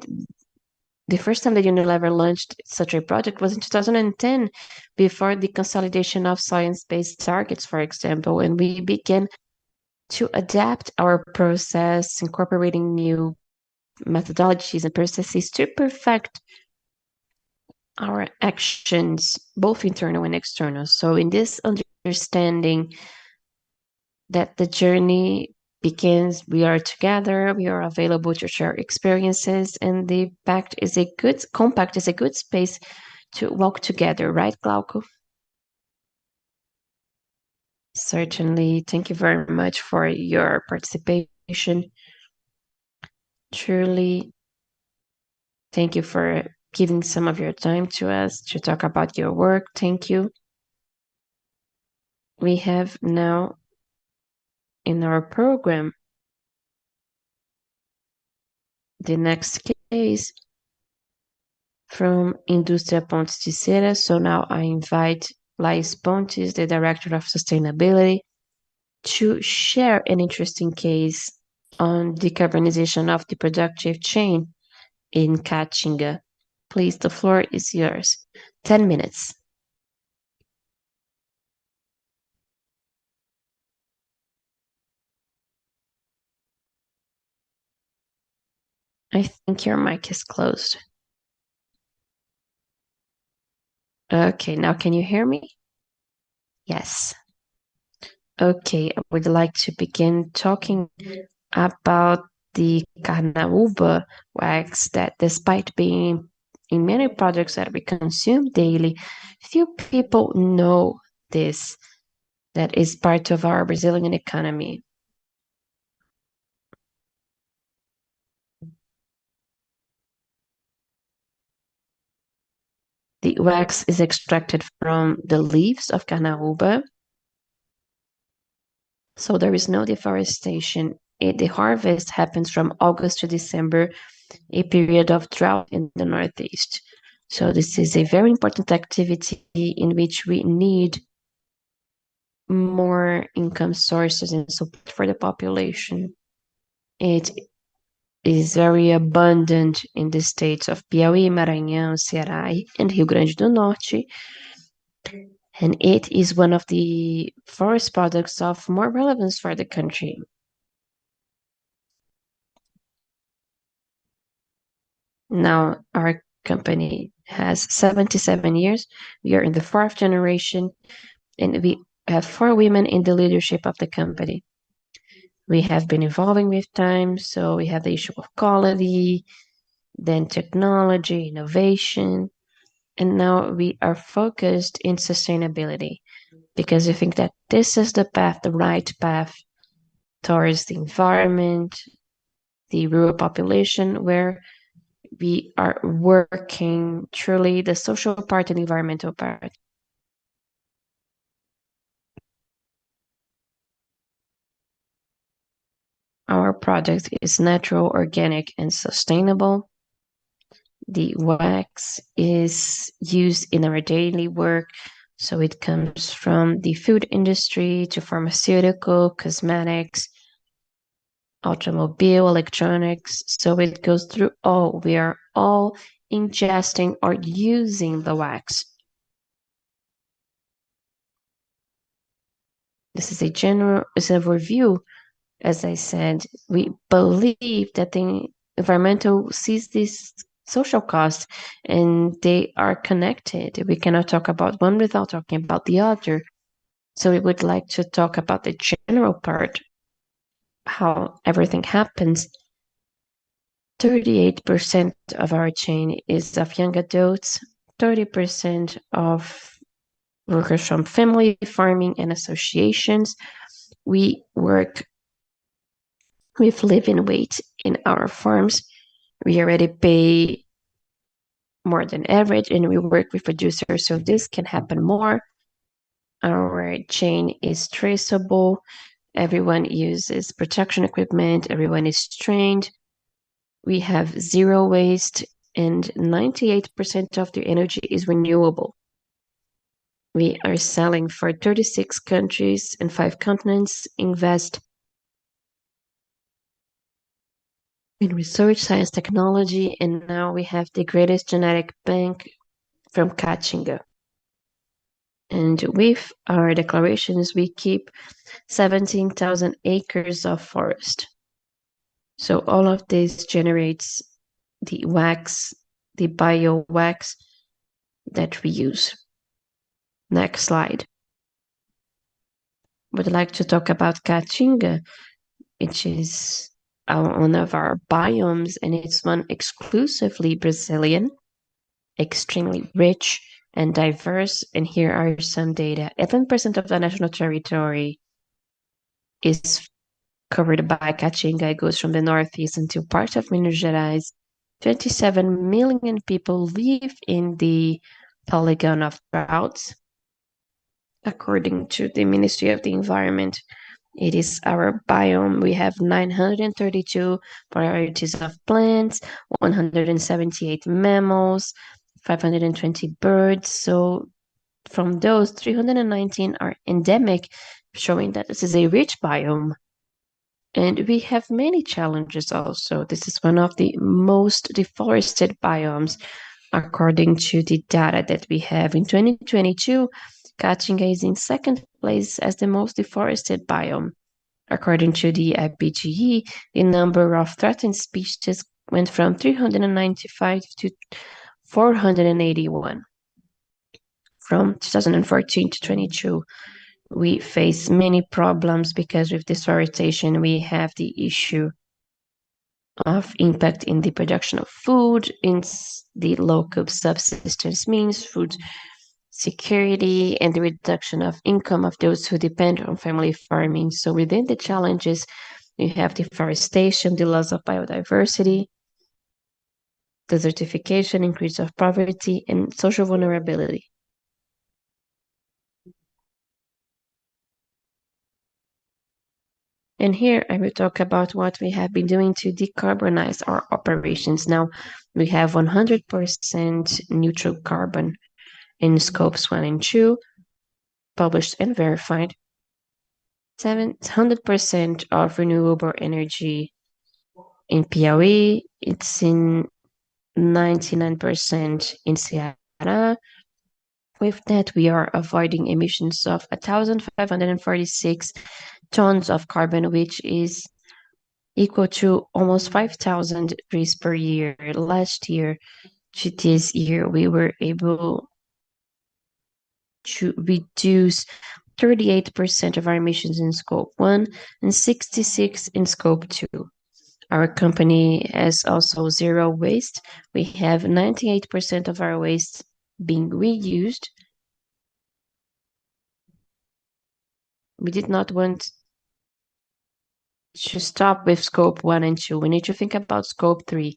that Unilever launched such a project was in 2010, before the consolidation of science-based targets, for example, and we began to adapt our process, incorporating new methodologies and processes to perfect our actions, both internal and external. So in this understanding that the journey begins, we are together, we are available to share experiences, and the compact is a good space to walk together, right, Glauco? Certainly. Thank you very much for your participation. Truly, thank you for giving some of your time to us to talk about your work. Thank you. We have now in our program the next case from Indústria Pontes de Cera. So now I invite Lais Pontes, the Director of Sustainability, to share an interesting case on decarbonization of the productive chain in Caatinga. Please, the floor is yours. 10 minutes. I think your mic is closed. Okay, now can you hear me? Yes. Okay, I would like to begin talking about the carnaúba wax that, despite being in many products that we consume daily, few people know this, that is part of our Brazilian economy. The wax is extracted from the leaves of carnaúba, so there is no deforestation. The harvest happens from August to December, a period of drought in the Northeast. So this is a very important activity in which we need more income sources and support for the population. It is very abundant in the states of Piauí, Maranhão, Ceará, and Rio Grande do Norte, and it is one of the forest products of more relevance for the country. Now, our company has 77 years. We are in the 4th generation, and we have 4 women in the leadership of the company. We have been evolving with time, so we have the issue of quality, then technology, innovation, and now we are focused in sustainability because we think that this is the right path towards the environment, the rural population, where we are working truly the social part and environmental part. Our product is natural, organic, and sustainable. The wax is used in our daily work, so it comes from the food industry to pharmaceutical, cosmetics, automobile, electronics. So it goes through all. We are all ingesting or using the wax. This is a review. As I said, we believe that the environmental sees these social costs and they are connected. We cannot talk about one without talking about the other. So we would like to talk about the general part, how everything happens. 38% of our chain is of young adults, 30% of workers from family farming and associations. We work with living wage in our farms. We already pay more than average, and we work with producers, so this can happen more. Our chain is traceable. Everyone uses protection equipment. Everyone is trained. We have zero waste, and 98% of the energy is renewable. We are selling for 36 countries and 5 continents, invest in research, science, technology, and now we have the greatest genetic bank from Caatinga. And with our declarations, we keep 17,000 acres of forest. So all of this generates the wax, the bio wax that we use. Next slide. Would like to talk about Caatinga, which is one of our biomes, and it's one exclusively Brazilian, extremely rich and diverse. And here are some data. 11% of the national territory is covered by Caatinga. It goes from the northeast until part of Minas Gerais. 27 million people live in the polygon of droughts. According to the Ministry of the Environment, it is our biome. We have 932 varieties of plants, 178 mammals, 520 birds. So from those, 319 are endemic, showing that this is a rich biome. And we have many challenges also. This is one of the most deforested biomes, according to the data that we have. In 2022, Caatinga is in second place as the most deforested biome. According to the IPCC, the number of threatened species went from 395 to 481 from 2014 to 22. We face many problems because with deforestation, we have the issue of impact in the production of food, in the local subsistence means, food security, and the reduction of income of those who depend on family farming. So within the challenges, we have deforestation, the loss of biodiversity, desertification, increase of poverty, and social vulnerability. And here I will talk about what we have been doing to decarbonize our operations. Now we have 100% neutral carbon in scopes 1 and 2, published and verified. 700% of renewable energy in Piauí. It's in 99% in Ceará. With that, we are avoiding emissions of 1,546 tons of carbon, which is equal to almost 5,000 trees per year. Last year to this year, we were able to reduce 38% of our emissions in scope 1 and 66 in scope 2. Our company has also zero waste. We have 98% of our waste being reused. We did not want to stop with scope 1 and 2. We need to think about scope 3.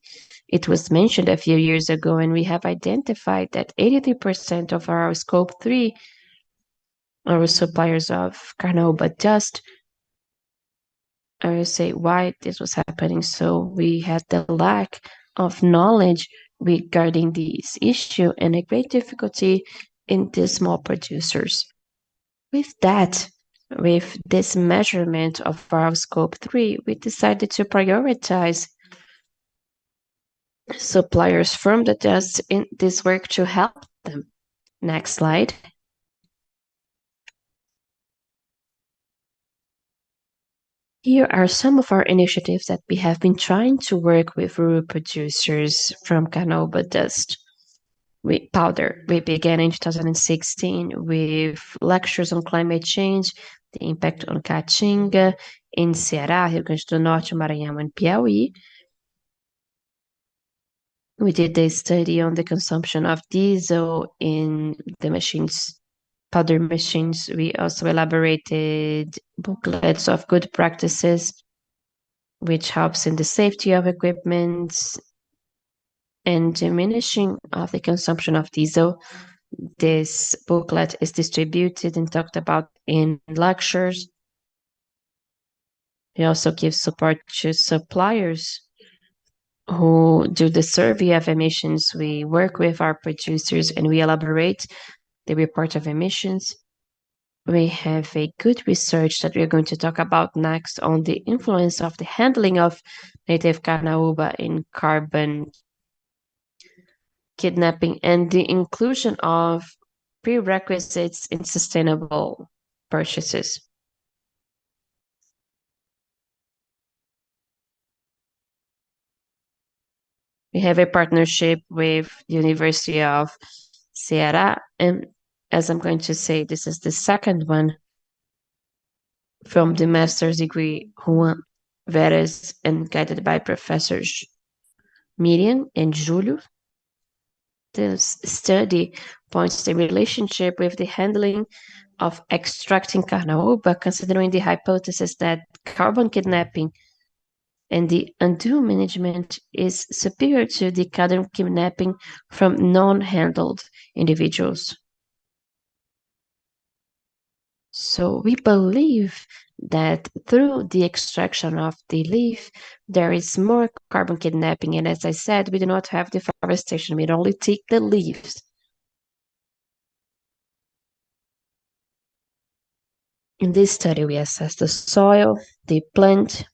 It was mentioned a few years ago, and we have identified that 83% of our scope 3 are suppliers of carnauba dust. I will say why this was happening. So we had the lack of knowledge regarding this issue and a great difficulty in the small producers. With that, with this measurement of our scope 3, we decided to prioritize suppliers from the dust in this work to help them. Next slide. Here are some of our initiatives that we have been trying to work with rural producers from carnauba dust. We began in 2016 with lectures on climate change, the impact on Caatinga, in Ceará, Rio Grande do Norte, Maranhão, and Piauí. We did a study on the consumption of diesel in the machines, powder machines. We also elaborated booklets of good practices, which helps in the safety of equipment and diminishing of the consumption of diesel. This booklet is distributed and talked about in lectures. We also give support to suppliers who do the survey of emissions. We work with our producers and we elaborate the report of emissions. We have a good research that we're going to talk about next on the influence of the handling of native carnaúba in carbon kidnapping and the inclusion of prerequisites in sustainable purchases. We have a partnership with the University of Ceará, and as I'm going to say, this is the second one from the master's degree, Juan Veres, and guided by Professors Miriam and Julio. This study points the relationship with the handling of extracting carnaúba, considering the hypothesis that carbon kidnapping and the undue management is superior to the carbon kidnapping from non-handled individuals. So we believe that through the extraction of the leaf, there is more carbon kidnapping. And as I said, we do not have deforestation. We only take the leaves. In this study, we assess the soil, the plant.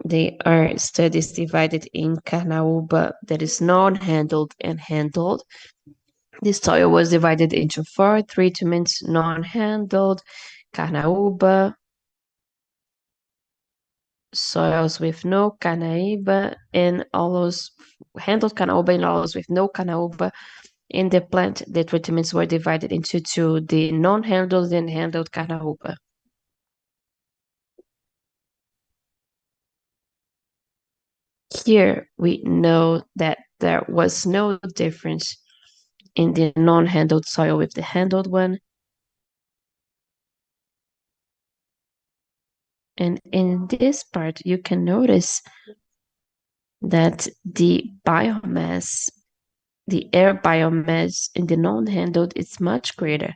They are studies divided in carnaúba that is non-handled and handled. The soil was divided into 4 treatments: non-handled, carnaúba, soils with no carnaúba, and all those handled carnaúba and all those with no carnaúba. In the plant, the treatments were divided into 2, the non-handled and handled carnaúba. Here, we know that there was no difference in the non-handled soil with the handled one. And in this part, you can notice that the biomass, the air biomass in the non-handled is much greater.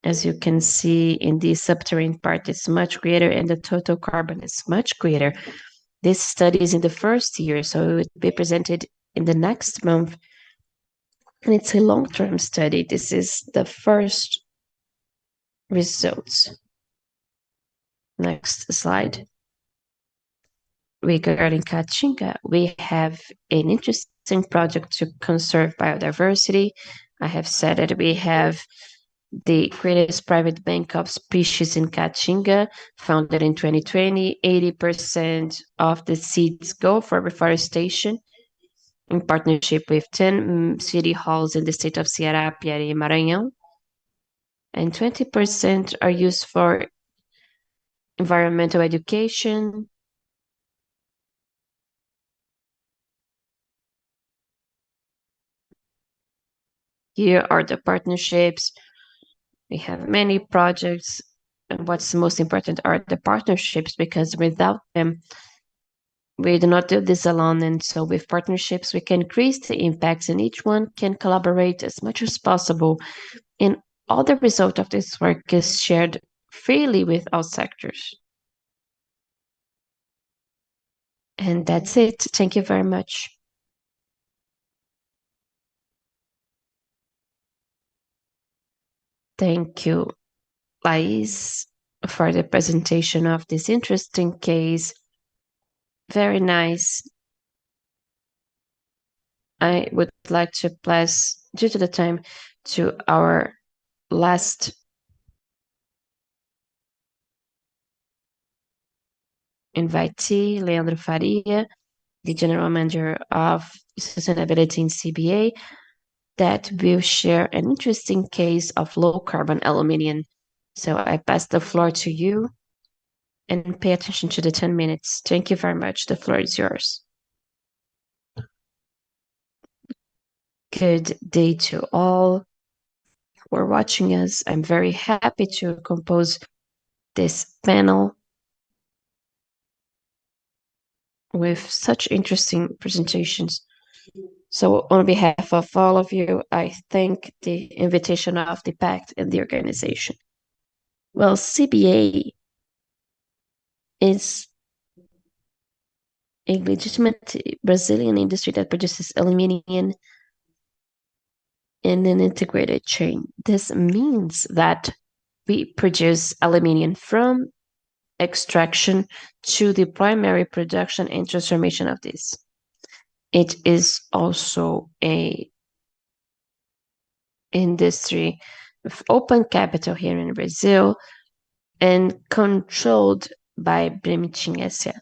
As you can see in the subterranean part, it's much greater and the total carbon is much greater. This study is in the first year, so it will be presented in the next month. And it's a long-term study. This is the first results. Next slide. Regarding Caatinga, we have an interesting project to conserve biodiversity. I have said that we have the greatest private bank of species in Caatinga, founded in 2020. 80% of the seeds go for reforestation in partnership with 10 city halls in the state of Ceará, Piauí, and Maranhão. And 20% are used for environmental education. Here are the partnerships. We have many projects, and what's most important are the partnerships, because without them, we do not do this alone. And so with partnerships, we can increase the impacts, and each one can collaborate as much as possible. And all the result of this work is shared freely with all sectors. And that's it. Thank you very much. Thank you, Lais, for the presentation of this interesting case. Very nice. I would like to pass, due to the time, to our last invitee, Leandro Faria, the General Manager of Sustainability in CBA. that will share an interesting case of low-carbon aluminium. So I pass the floor to you, and pay attention to the 10 minutes. Thank you very much. The floor is yours. Good day to all who are watching us. I'm very happy to compose this panel with such interesting presentations. So on behalf of all of you, I thank the invitation of the Pact and the organization. Well, CBA is a legitimate Brazilian industry that produces aluminium in an integrated chain. This means that we produce aluminium from extraction to the primary production and transformation of this. It is also a industry with open capital here in Brazil and controlled by Bremetin S.A.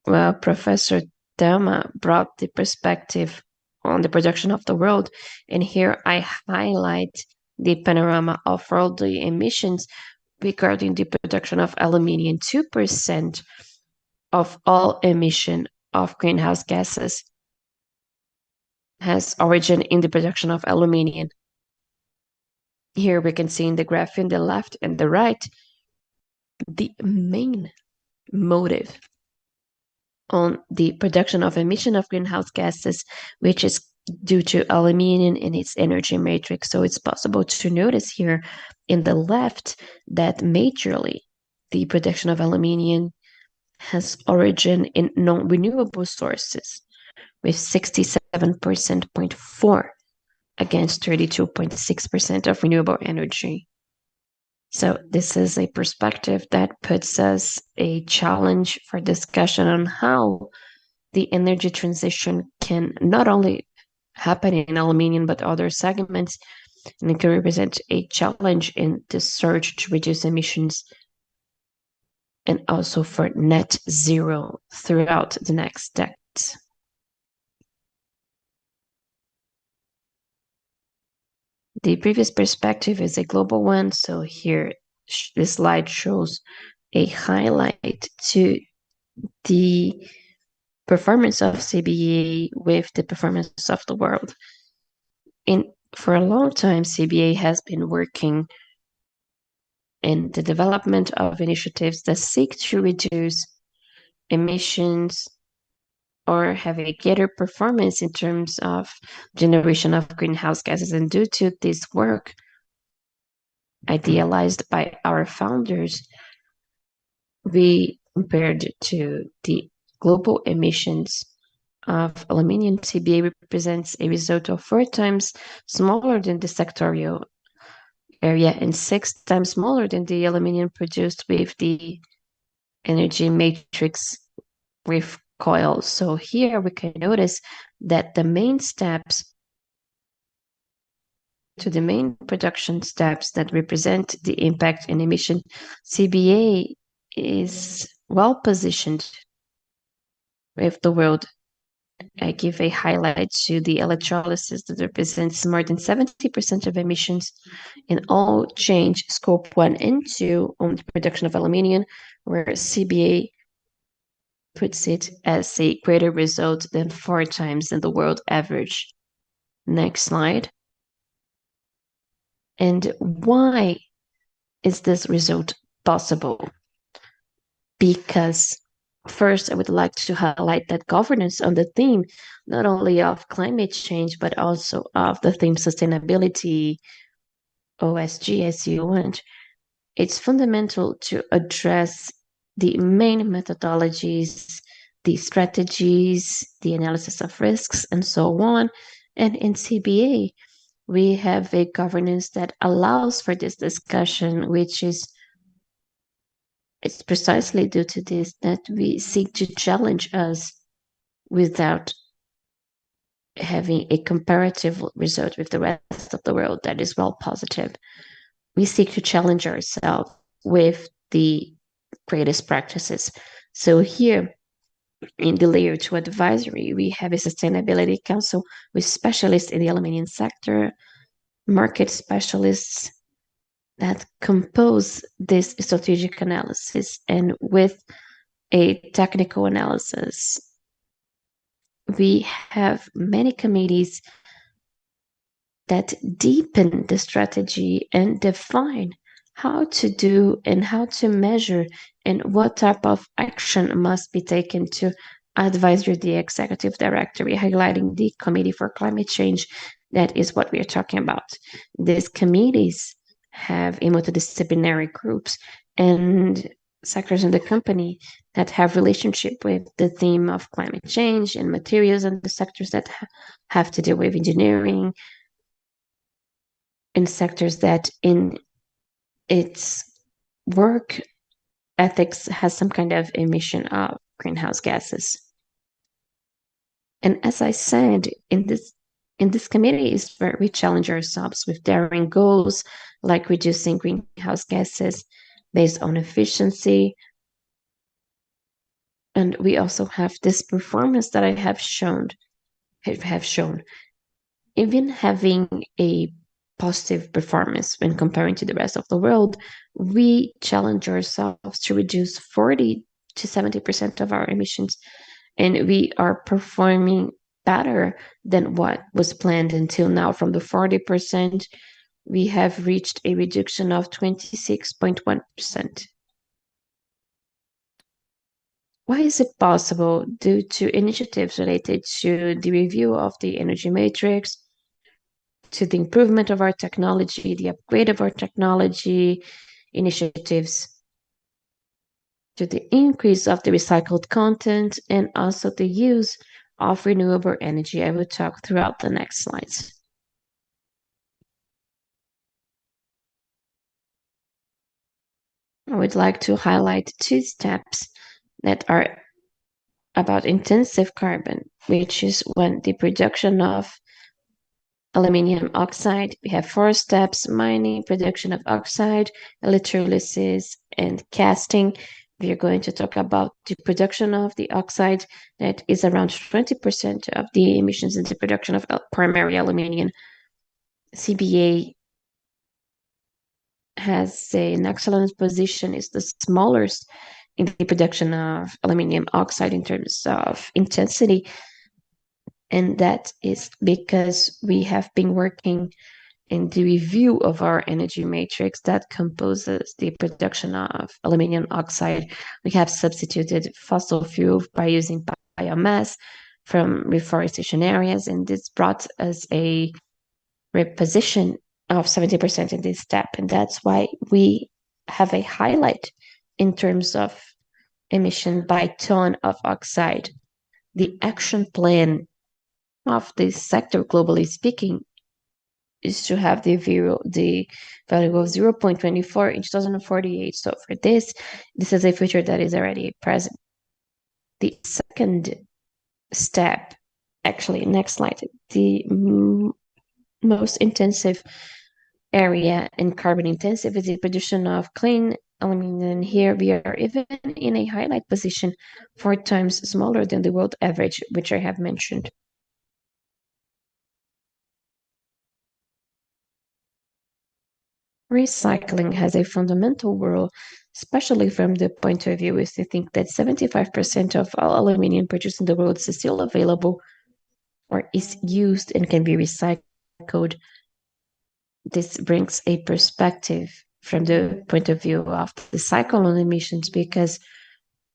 Well, Professor Thelma brought the perspective on the production of the world, and here I highlight the panorama of worldly emissions regarding the production of aluminium. 2% of all emission of greenhouse gases has origin in the production of aluminium. Here we can see in the graph in the left and the right, the main motive on the production of emission of greenhouse gases, which is due to aluminium in its energy matrix. So it's possible to notice here in the left that majorly the production of aluminium has origin in non-renewable sources with 67.4% against 32.6% of renewable energy. So this is a perspective that puts us a challenge for discussion on how the energy transition can not only happen in aluminium, but other segments, and it can represent a challenge in the search to reduce emissions and also for net zero throughout the next decades. The previous perspective is a global one, so here this slide shows a highlight to the performance of CBA with the performance of the world. For a long time, CBA has been working in the development of initiatives that seek to reduce emissions or have a greater performance in terms of generation of greenhouse gases. And due to this work, idealized by our founders, we compared to the global emissions of aluminium. CBA represents a result of 4 times smaller than the sectorial area and 6 times smaller than the aluminium produced with the energy matrix with coil. So here we can notice that the main steps to the main production steps that represent the impact in emission, CBA is well positioned with the world. I give a highlight to the electrolysis that represents more than 70% of emissions in all change scope 1 and 2 on the production of aluminium, where CBA puts it as a greater result than 4 times than the world average. Next slide. And why is this result possible? Because first, I would like to highlight that governance on the theme, not only of climate change, but also of the theme sustainability, OSG, as you want, it's fundamental to address the main methodologies, the strategies, the analysis of risks, and so on. And in CBA, we have a governance that allows for this discussion, which is it's precisely due to this that we seek to challenge us without having a comparative result with the rest of the world that is well positive. We seek to challenge ourselves with the greatest practices. So here in the Layer 2 advisory, we have a sustainability council with specialists in the aluminum sector, market specialists that compose this strategic analysis, and with a technical analysis. We have many committees that deepen the strategy and define how to do and how to measure and what type of action must be taken to advise the executive directory, highlighting the Committee for Climate Change. That is what we are talking about. These committees have a multidisciplinary groups and sectors in the company that have relationship with the theme of climate change and materials, and the sectors that have to do with engineering, in sectors that in its work ethics has some kind of emission of greenhouse gases. And as I said, in this committee is where we challenge ourselves with daring goals like reducing greenhouse gases based on efficiency. And we also have this performance that I have shown. Even having a positive performance when comparing to the rest of the world, we challenge ourselves to reduce 40 to 70% of our emissions, and we are performing better than what was planned until now. From the 40%, we have reached a reduction of 26.1%. Why is it possible? Due to initiatives related to the review of the energy matrix, to the improvement of our technology, the upgrade of our technology, initiatives to the increase of the recycled content, and also the use of renewable energy. I will talk throughout the next slides. I would like to highlight two steps that are about intensive carbon, which is when the production of aluminum oxide. We have 4 steps: mining, production of oxide, electrolysis, and casting. We are going to talk about the production of the oxide. That is around 20% of the emissions in the production of primary aluminum. CBA has an excellent position, is the smallest in the production of aluminum oxide in terms of intensity. And that is because we have been working in the review of our energy matrix that composes the production of aluminum oxide. We have substituted fossil fuel by using biomass from reforestation areas, and this brought us a reposition of 70% in this step. And that's why we have a highlight in terms of emission by ton of oxide. The action plan of this sector, globally speaking, is to have the value of 0.24 in 2048. So for this is a future that is already present. The second step, actually, next slide, the most intensive area in carbon intensive is the production of clean aluminum. Here we are even in a highlight position, 4 times smaller than the world average, which I have mentioned. Recycling has a fundamental role, especially from the point of view is to think that 75% of all aluminum produced in the world is still available or is used and can be recycled. This brings a perspective from the point of view of the cycle on emissions, because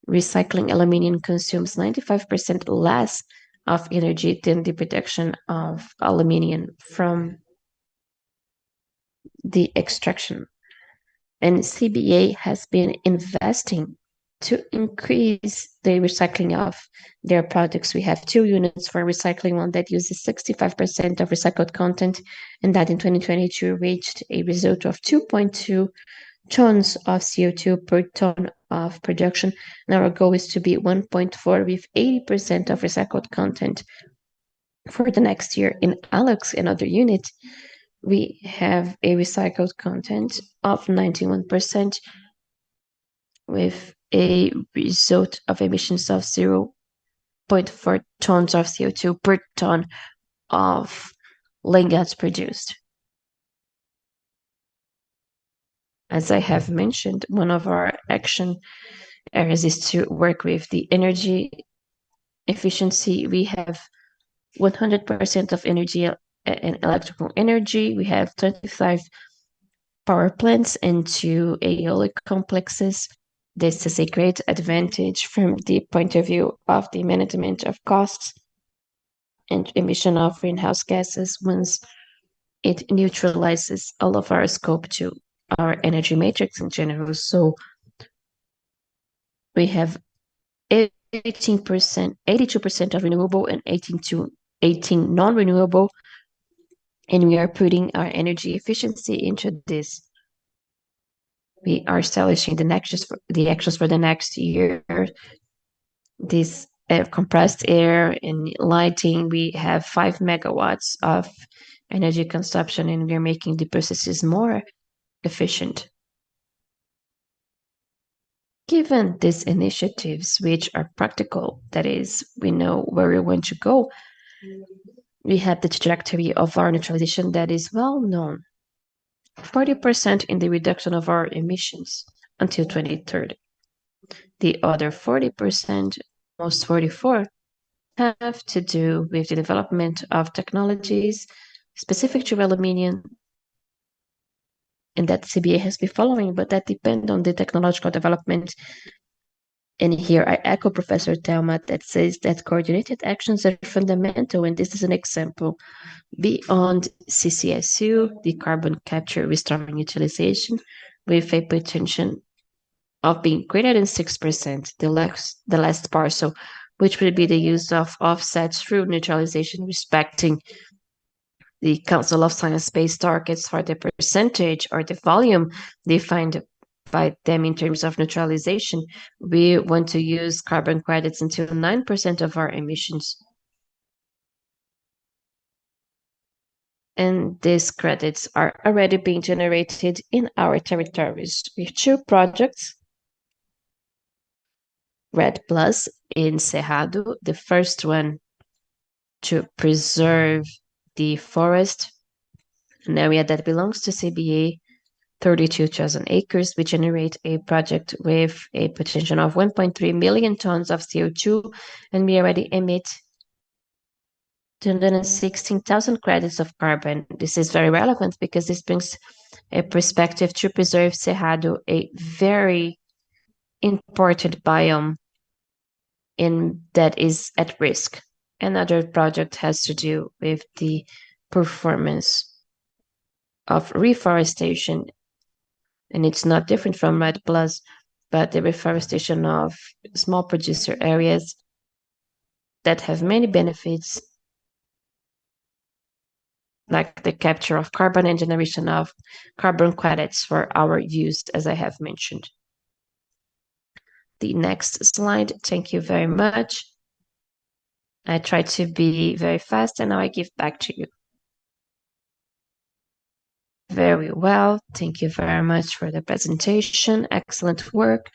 recycling aluminum consumes 95% less of energy than the production of aluminum from the extraction. And CBA has been investing to increase the recycling of their products. We have 2 units for recycling, one that uses 65% of recycled content, and that in 2022 reached a result of 2.2 tons of CO2 per ton of production. And our goal is to be 1.4 with 80% of recycled content for the next year. In Alex, another unit, we have a recycled content of 91% with a result of emissions of 0.4 tons of CO2 per ton of land gas produced. As I have mentioned, one of our action areas is to work with the energy efficiency. We have 100% of energy and electrical energy. We have 25 power plants and 2 aeolic complexes. This is a great advantage from the point of view of the management of costs and emission of greenhouse gases once it neutralizes all of our scope 2, our energy matrix in general. So we have 18%, 82% of renewable and 18 non-renewable, and we are putting our energy efficiency into this. We are establishing the actions for the next year. This compressed air and lighting, we have 5 megawatts of energy consumption, and we are making the processes more efficient. Given these initiatives, which are practical, that is, we know where we want to go, we have the trajectory of our neutralization that is well known. 40% in the reduction of our emissions until 2030. The other 40%, almost 44%, have to do with the development of technologies specific to aluminium, and that CBA has been following, but that depend on the technological development. And here I echo Professor Thelma that says that coordinated actions are fundamental, and this is an example. Beyond CCSU, the carbon capture, restoring utilization, with a potential of being greater than 6%, the last parcel, which would be the use of offsets through neutralization, respecting the Council of Science-Based Targets for the percentage or the volume defined by them in terms of neutralization. We want to use carbon credits until 9% of our emissions. And these credits are already being generated in our territories with 2 projects. Red Plus in Cerrado, the first one to preserve the forest, an area that belongs to CBA, 32,000 acres. We generate a project with a potential of 1.3 million tons of CO2, and we already emit 216,000 credits of carbon. This is very relevant because this brings a perspective to preserve Cerrado, a very important biome that is at risk. Another project has to do with the performance of reforestation, and it's not different from Red Plus, but the reforestation of small producer areas that have many benefits, like the capture of carbon and generation of carbon credits for our use, as I have mentioned. The next slide. Thank you very much. I tried to be very fast, and now I give back to you. Very well. Thank you very much for the presentation. Excellent work.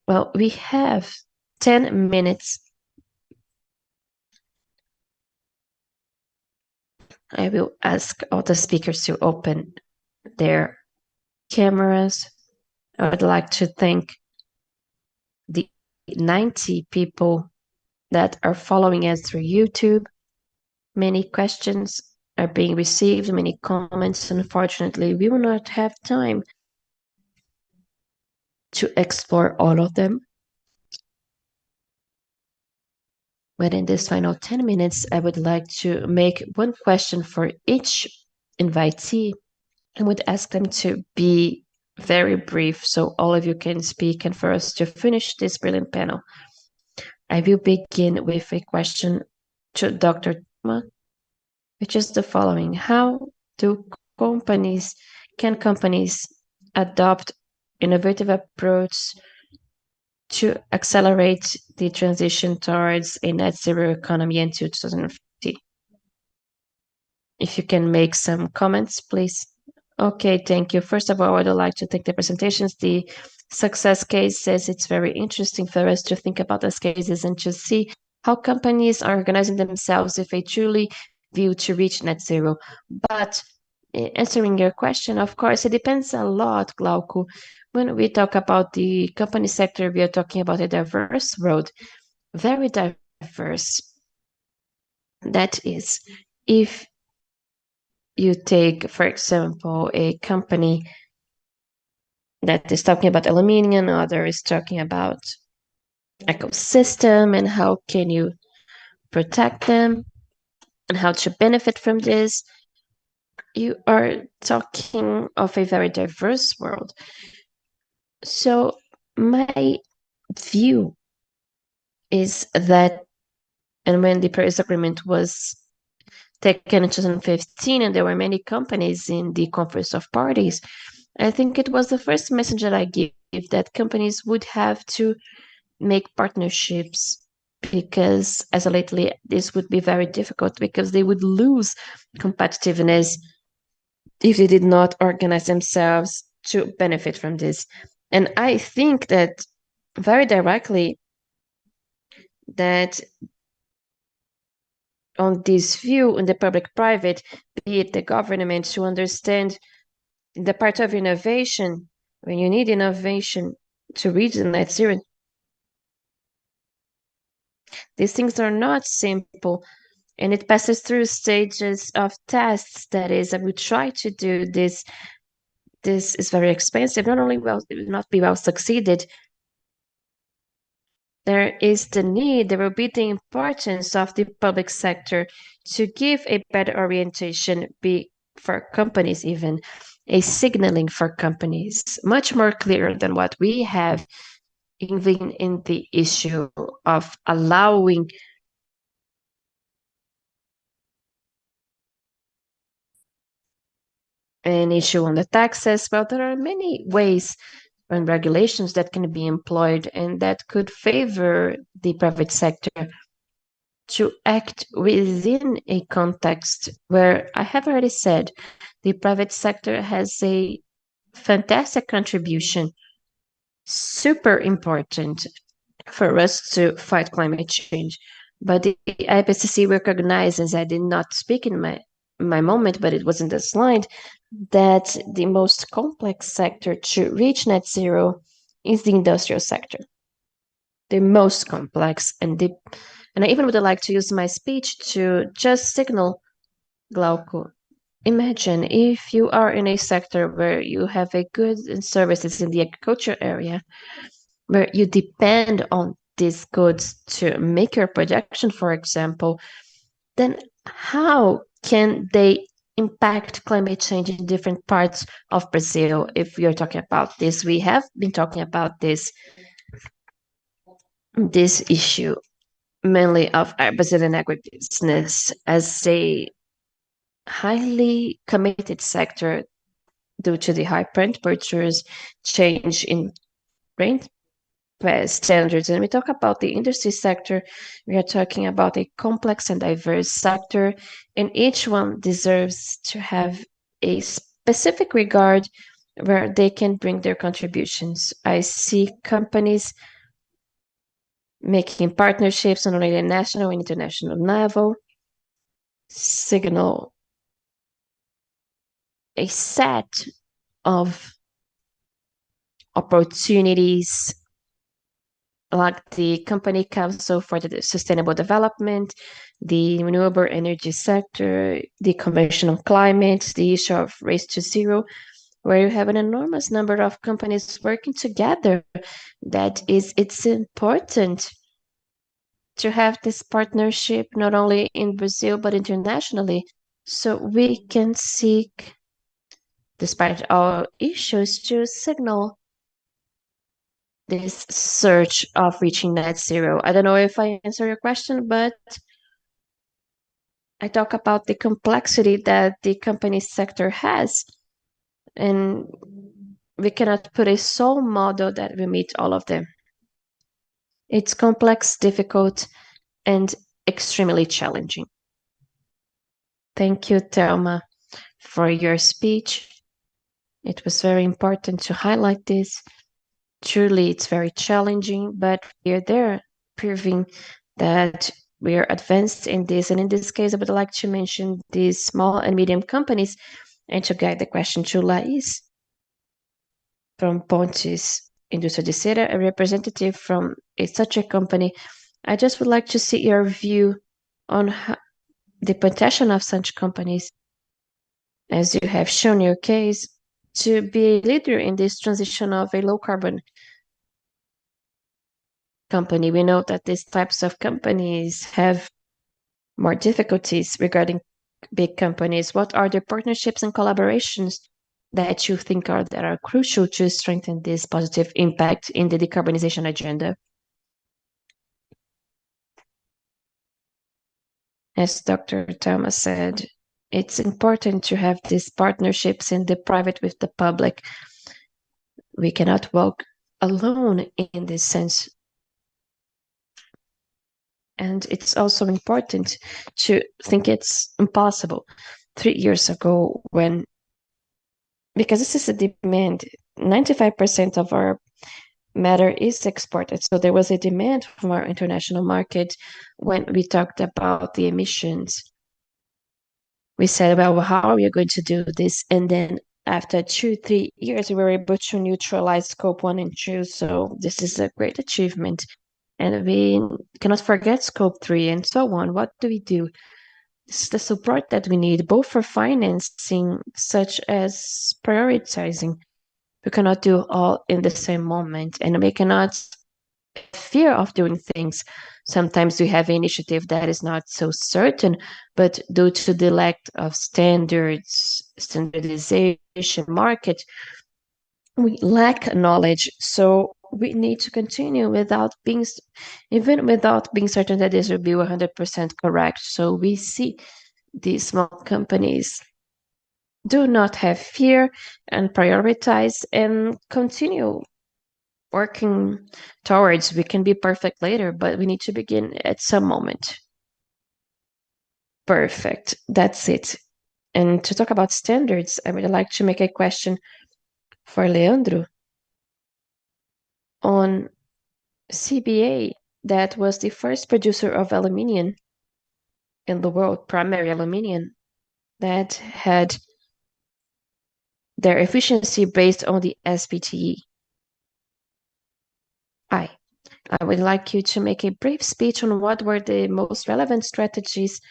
Well, we have 10 minutes. I will ask all the speakers to open their cameras. I would like to thank the 90 people that are following us through YouTube. Many questions are being received, many comments. Unfortunately, we will not have time to explore all of them. But in this final 10 minutes, I would like to make one question for each invitee and would ask them to be very brief so all of you can speak and for us to finish this brilliant panel. I will begin with a question to Dr. Thelma, which is the following. How can companies adopt innovative approach to accelerate the transition towards a net zero economy in 2050? If you can make some comments, please. Okay, thank you. First of all, I would like to thank the presentations. The success cases, it's very interesting for us to think about those cases and to see how companies are organizing themselves if they truly view to reach net zero. But answering your question, of course, it depends a lot, Glauco. When we talk about the company sector, we are talking about a diverse world, very diverse. That is, if you take, for example, a company that is talking about aluminium, other is talking about ecosystem and how can you protect them and how to benefit from this. You are talking of a very diverse world. So my view is that, and when the Paris Agreement was taken in 2015, and there were many companies in the Conference of Parties, I think it was the first message that I gave that companies would have to make partnerships because as of lately this would be very difficult because they would lose competitiveness if they did not organize themselves to benefit from this. And I think that very directly that on this view in the public private, be it the government, to understand the part of innovation, when you need innovation to reach the net zero, these things are not simple and it passes through stages of tests. That is, we try to do this. This is very expensive. Not only will it not be well succeeded, there is the need, there will be the importance of the public sector to give a better orientation, be for companies even, a signaling for companies, much more clear than what we have even in the issue of allowing an issue on the taxes. Well, there are many ways and regulations that can be employed and that could favor the private sector to act within a context where I have already said the private sector has a fantastic contribution, super important for us to fight climate change. But the IPCC recognizes, I did not speak in my moment, but it was in the slide, that the most complex sector to reach net zero is the industrial sector. The most complex and I even would like to use my speech to just signal, Glauco. Imagine if you are in a sector where you have a goods and services in the agriculture area, where you depend on these goods to make your production, for example, then how can they impact climate change in different parts of Brazil? If we are talking about this, we have been talking about this issue mainly of Brazilian agribusiness as a highly committed sector due to the high temperatures, change in rain standards. And we talk about the industry sector, we are talking about a complex and diverse sector, and each one deserves to have a specific regard where they can bring their contributions. I see companies making partnerships on a national and international level, signal a set of opportunities like the Company Council for the Sustainable Development, the renewable energy sector, the Convention on Climate, the issue of Race to Zero, where you have an enormous number of companies working together. It's important to have this partnership not only in Brazil but internationally, so we can seek, despite all issues, to signal this search of reaching net zero. I don't know if I answer your question, but I talk about the complexity that the company sector has, and we cannot put a sole model that will meet all of them. It's complex, difficult, and extremely challenging. Thank you, Thelma, for your speech. It was very important to highlight this. Truly, it's very challenging, but we are there proving that we are advanced in this. And in this case, I would like to mention these small and medium companies and to guide the question to Lais from Pontes Indústria de Cera, a representative from such a company. I just would like to see your view on the potential of such companies, as you have shown your case, to be a leader in this transition of a low carbon company. We know that these types of companies have more difficulties regarding big companies. What are the partnerships and collaborations that you think are crucial to strengthen this positive impact in the decarbonization agenda? As Dr. Thelma said, it's important to have these partnerships in the private with the public. We cannot walk alone in this sense. And it's also important to think it's impossible. 3 years ago, because this is a demand, 95% of our matter is exported. So there was a demand from our international market when we talked about the emissions. We said, well, how are we going to do this? And then after 2-3 years, we were able to neutralize scope 1 and 2. So this is a great achievement. And we cannot forget scope 3 and so on. What do we do? This is the support that we need, both for financing, such as prioritizing. We cannot do all in the same moment, and we cannot fear of doing things. Sometimes we have an initiative that is not so certain, but due to the lack of standards, standardization, market, we lack knowledge. So we need to continue even without being certain that this will be 100% correct. So we see these small companies do not have fear and prioritize and continue working towards. We can be perfect later, but we need to begin at some moment. Perfect. That's it. And to talk about standards, I would like to make a question for Leandro on CBA, that was the first producer of aluminium in the world, primary aluminium, that had their efficiency based on the SPTE. I would like you to make a brief speech on what were the most relevant strategies.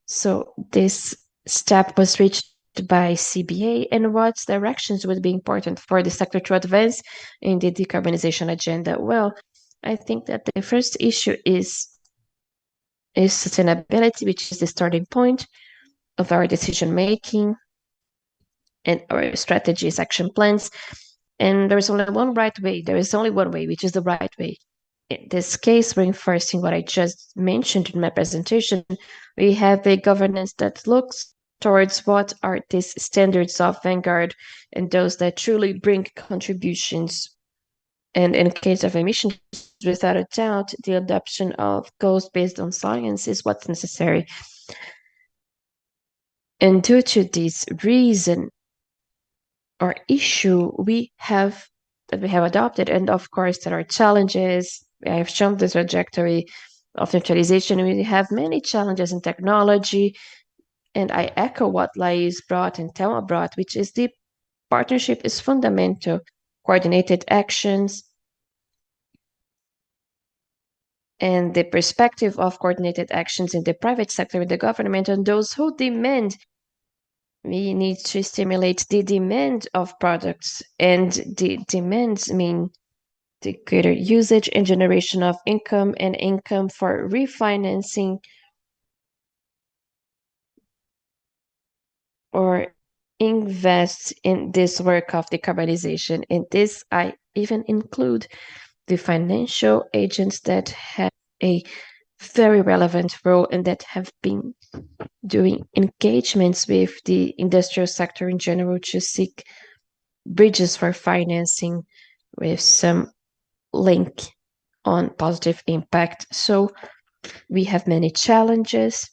So this step was reached by CBA, and what directions would be important for the sector to advance in the decarbonization agenda? Well, I think that the first issue is sustainability, which is the starting point of our decision making and our strategies, action plans. And there is only one right way. There is only one way, which is the right way. In this case, reinforcing what I just mentioned in my presentation, we have a governance that looks towards what are these standards of vanguard and those that truly bring contributions. And in case of emissions, without a doubt, the adoption of goals based on science is what's necessary. And due to this reason or issue, we have adopted, and of course there are challenges. I have shown the trajectory of neutralization. We have many challenges in technology, and I echo what Lais brought and Thelma brought, which is the partnership is fundamental. Coordinated actions and the perspective of coordinated actions in the private sector, in the government, and those who demand. We need to stimulate the demand of products, and the demands mean the greater usage and generation of income and income for refinancing or invest in this work of decarbonization. In this, I even include the financial agents that have a very relevant role and that have been doing engagements with the industrial sector in general to seek bridges for financing with some link on positive impact. So we have many challenges.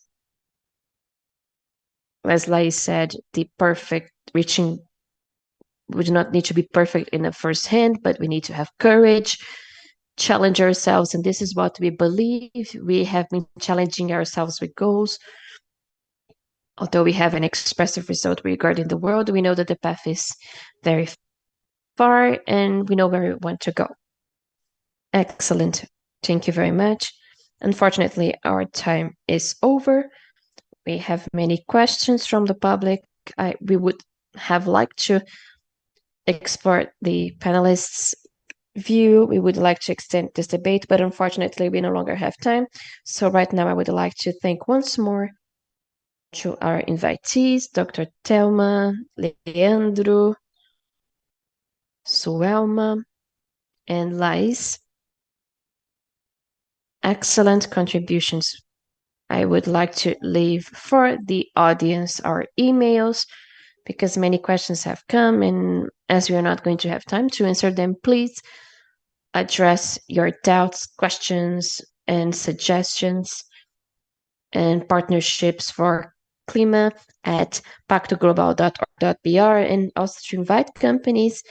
As Lai said, reaching we do not need to be perfect in the first hand, but we need to have courage, challenge ourselves, and this is what we believe. We have been challenging ourselves with goals. Although we have an expressive result regarding the world, we know that the path is very far and we know where we want to go. Excellent. Thank you very much. Unfortunately, our time is over. We have many questions from the public. We would have liked to explore the panelists' view. We would like to extend this debate, but unfortunately, we no longer have time. So right now, I would like to thank once more to our invitees, Dr. Thelma, Leandro, Suelma, and Lais. Excellent contributions. I would like to leave for the audience our emails because many questions have come, and as we are not going to have time to answer them, please address your doubts, questions, and suggestions and partnerships for Clima at pactoglobal.org.br, and also to invite companies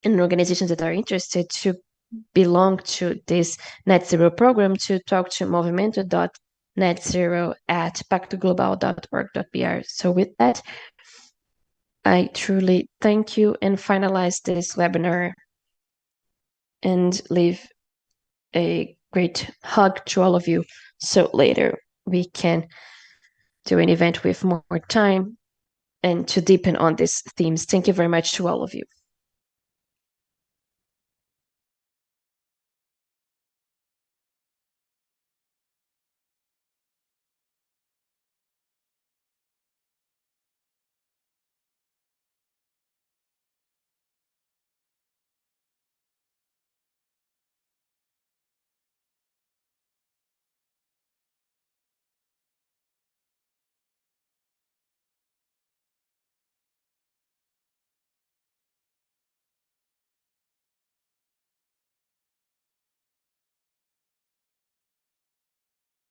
and organizations that are interested to belong to this net zero program to talk to movimento.netzero at pactoglobal.org.br. So with that, I truly thank you and finalize this webinar and leave a great hug to all of you. So later we can do an event with more time and to deepen on these themes. Thank you very much to all of you.